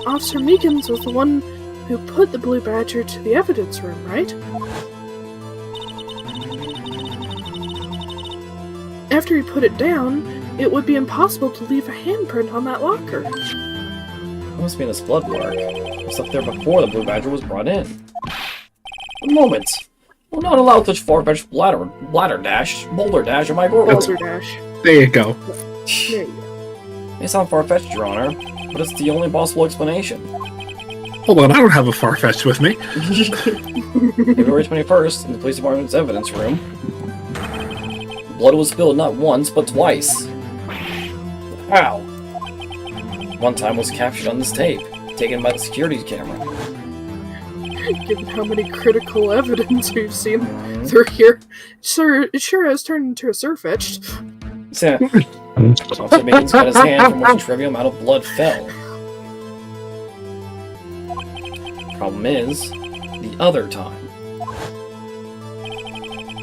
Officer Meekins was the one who put the Blue Badger to the evidence room, right? After he put it down, it would be impossible to leave a handprint on that locker. It must be this blood mark. It was up there before the Blue Badger was brought in. One moment. We'll not allow such far-fetched boulder dash, in my courtroom. Boulder Dash. There you go. There you go. May sound far-fetched, Your Honor, but it's the only possible explanation. Hold on, I don't have a Farfetch'd with me. February 21st, in the police department's evidence room, blood was spilled not once, but twice. How? One time was captured on this tape, taken by the security camera. Given how many critical evidence we've seen through here, sir, it sure has turned into a surfetched. So, Officer Meekins cut his hand from which a trivial amount of blood fell. Problem is, the other time.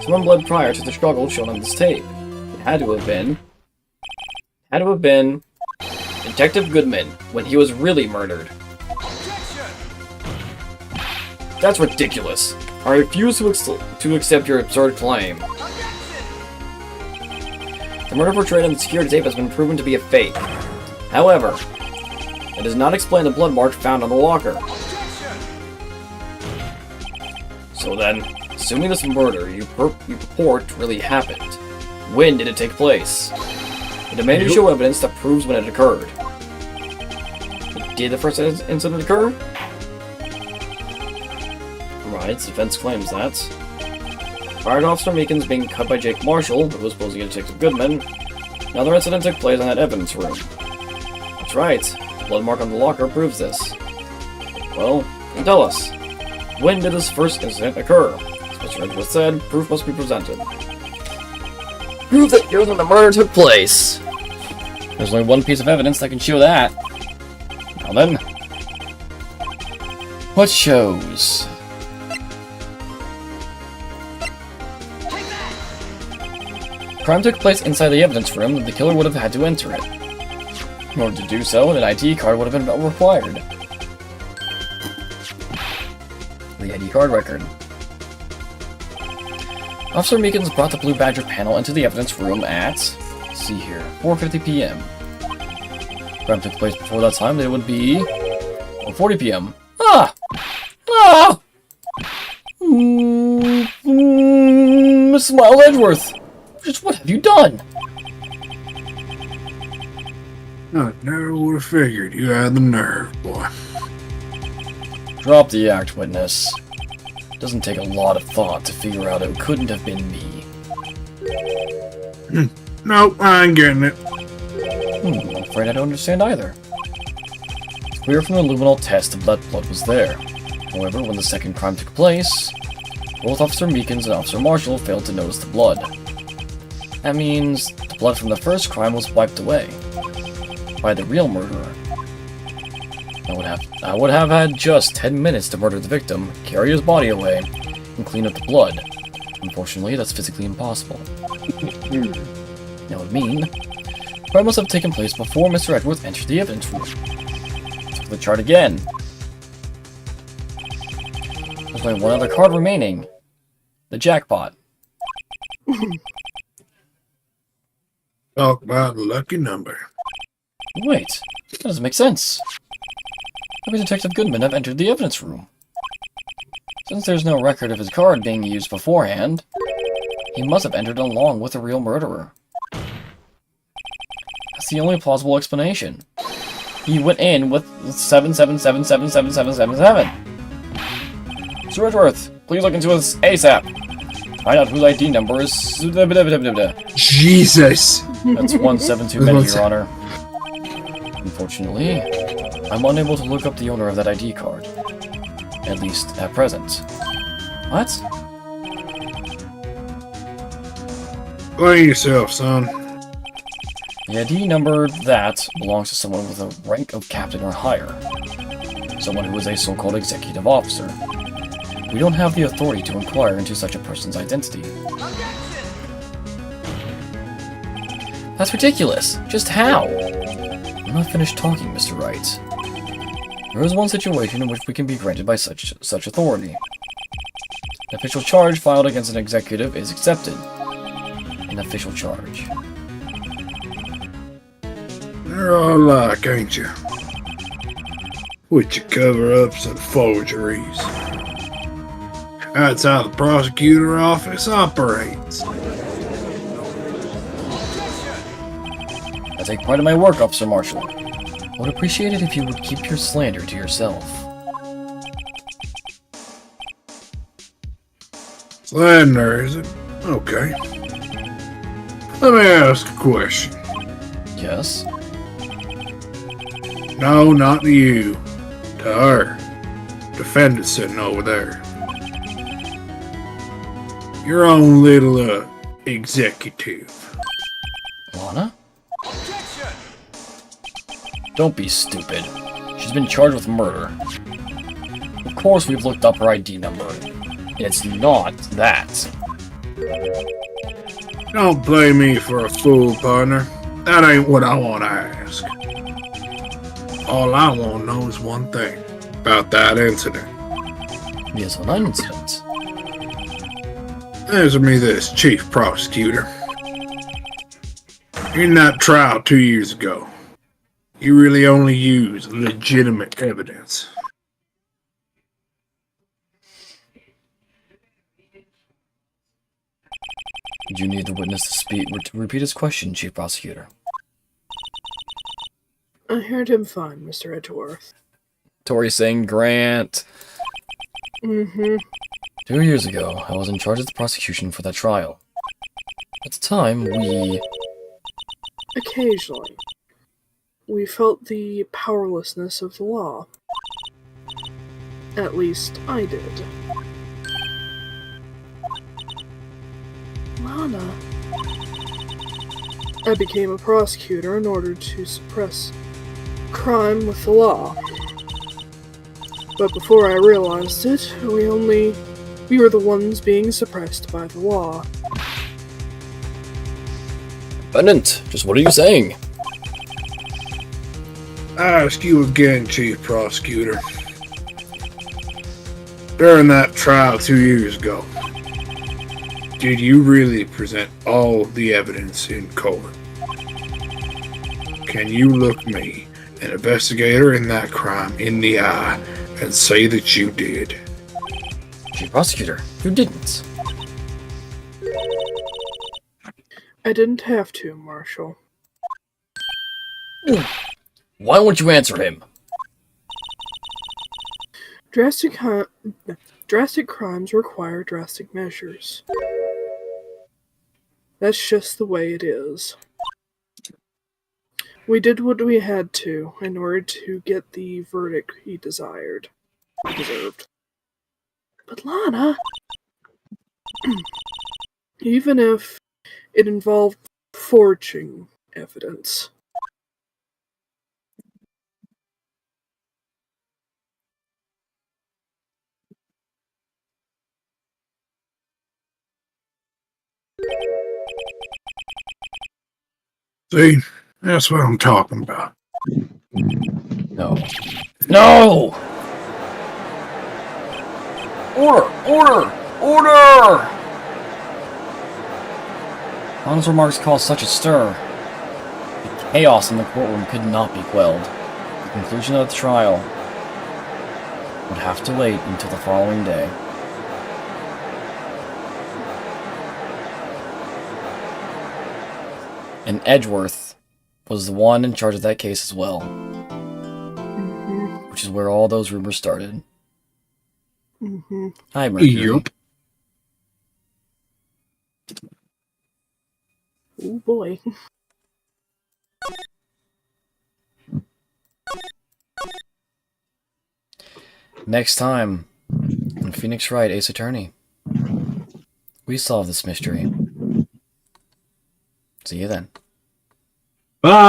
Someone bled prior to the struggle shown on this tape. It had to have been Detective Goodman when he was really murdered. That's ridiculous. I refuse to accept your absurd claim. The murder portrayed on the security tape has been proven to be a fake. However, it does not explain the blood mark found on the locker. So then, Assuming this murder you purport really happened, when did it take place? I demand you show evidence that proves when it occurred. Did the first incident occur? Right, defense claims that. Prior to Officer Meekins being cut by Jake Marshall, who was posing as Detective Goodman, another incident took place in that evidence room. That's right, the blood mark on the locker proves this. Well, then tell us, when did this first incident occur? As Mr. Edgeworth said, proof must be presented. Prove that here's when the murder took place! There's only one piece of evidence that can show that. Now then, what shows? Crime took place inside the evidence room, and the killer would have had to enter it. In order to do so, an ID card would have been required. The ID card record. Officer Meekins brought the Blue Badger panel into the evidence room at, let's see here, 4:50 p.m. Crime took place before that time, then it would be 4:40 p.m. Miss Miles Edgeworth! Just what have you done? I never would have figured you had the nerve, boy. Drop the act, witness. Doesn't take a lot of thought to figure out it couldn't have been me. Nope, I ain't getting it. I'm afraid I don't understand either. It's clear from the luminol test that blood was there. However, when the second crime took place, both Officer Meekins and Officer Marshall failed to notice the blood. That means the blood from the first crime was wiped away by the real murderer. I would have had just 10 minutes to murder the victim, carry his body away, and clean up the blood. Unfortunately, that's physically impossible. That would mean the crime must have taken place before Mr. Edgeworth entered the evidence room. Check the chart again. There's only one other card remaining. The jackpot. Talk about a lucky number. Wait, that doesn't make sense. How could Detective Goodman have entered the evidence room? Since there's no record of his card being used beforehand, he must have entered along with the real murderer. That's the only plausible explanation. He went in with 777777777. Mr. Edgeworth, please look into this ASAP. Find out whose ID number is... Jesus! That's 172 too many, Your Honor. Unfortunately, I'm unable to look up the owner of that ID card. At least, at present. What? Blame yourself, son. The ID number that belongs to someone with a rank of captain or higher. Someone who is a so-called executive officer. We don't have the authority to inquire into such a person's identity. That's ridiculous. Just how? I'm not finished talking, Mr. Wright. There is one situation in which we can be granted by such authority. An official charge filed against an executive is accepted. An official charge. They're all alike, ain't you? With your cover-ups and forgeries. That's how the prosecutor office operates. I take pride in my work, Officer Marshall. I would appreciate it if you would keep your slander to yourself. Slander, is it? Okay. Let me ask a question. Yes? No, not to you. To her. Defendant sitting over there. Your own little, executive. Lana? Don't be stupid. She's been charged with murder. Of course we've looked up her ID number. It's not that. Don't play me for a fool, partner. That ain't what I want to ask. All I want to know is one thing about that incident. Yes, an incident. Answer me this, Chief Prosecutor. In that trial 2 years ago, you really only used legitimate evidence. Did you need the witness to repeat his question, Chief Prosecutor? I heard him fine, Mr. Edgeworth. Tori saying Grant. Mm-hmm. 2 years ago, I was in charge of the prosecution for that trial. At the time, Occasionally, we felt the powerlessness of the law. At least, I did. Lana. I became a prosecutor in order to suppress crime with the law. But before I realized it, we were the ones being suppressed by the law. Defendant, just what are you saying? I ask you again, Chief Prosecutor. During that trial 2 years ago, did you really present all the evidence in court? Can you look me, an investigator in that crime, in the eye and say that you did? Chief Prosecutor, you didn't. I didn't have to, Marshal. Why won't you answer him? Drastic crimes require drastic measures. That's just the way it is. We did what we had to in order to get the verdict he deserved. But Lana, even if it involved forging evidence, See, that's what I'm talking about. No. No! Order! Order! Order! Lana's remarks caused such a stir. The chaos in the courtroom could not be quelled. The conclusion of the trial would have to wait until the following day. And Edgeworth was the one in charge of that case as well. Which is where all those rumors started. Hi, Mercury. Yup. oh boy. Next time on Phoenix Wright, Ace Attorney, we solve this mystery. See you then. Bye.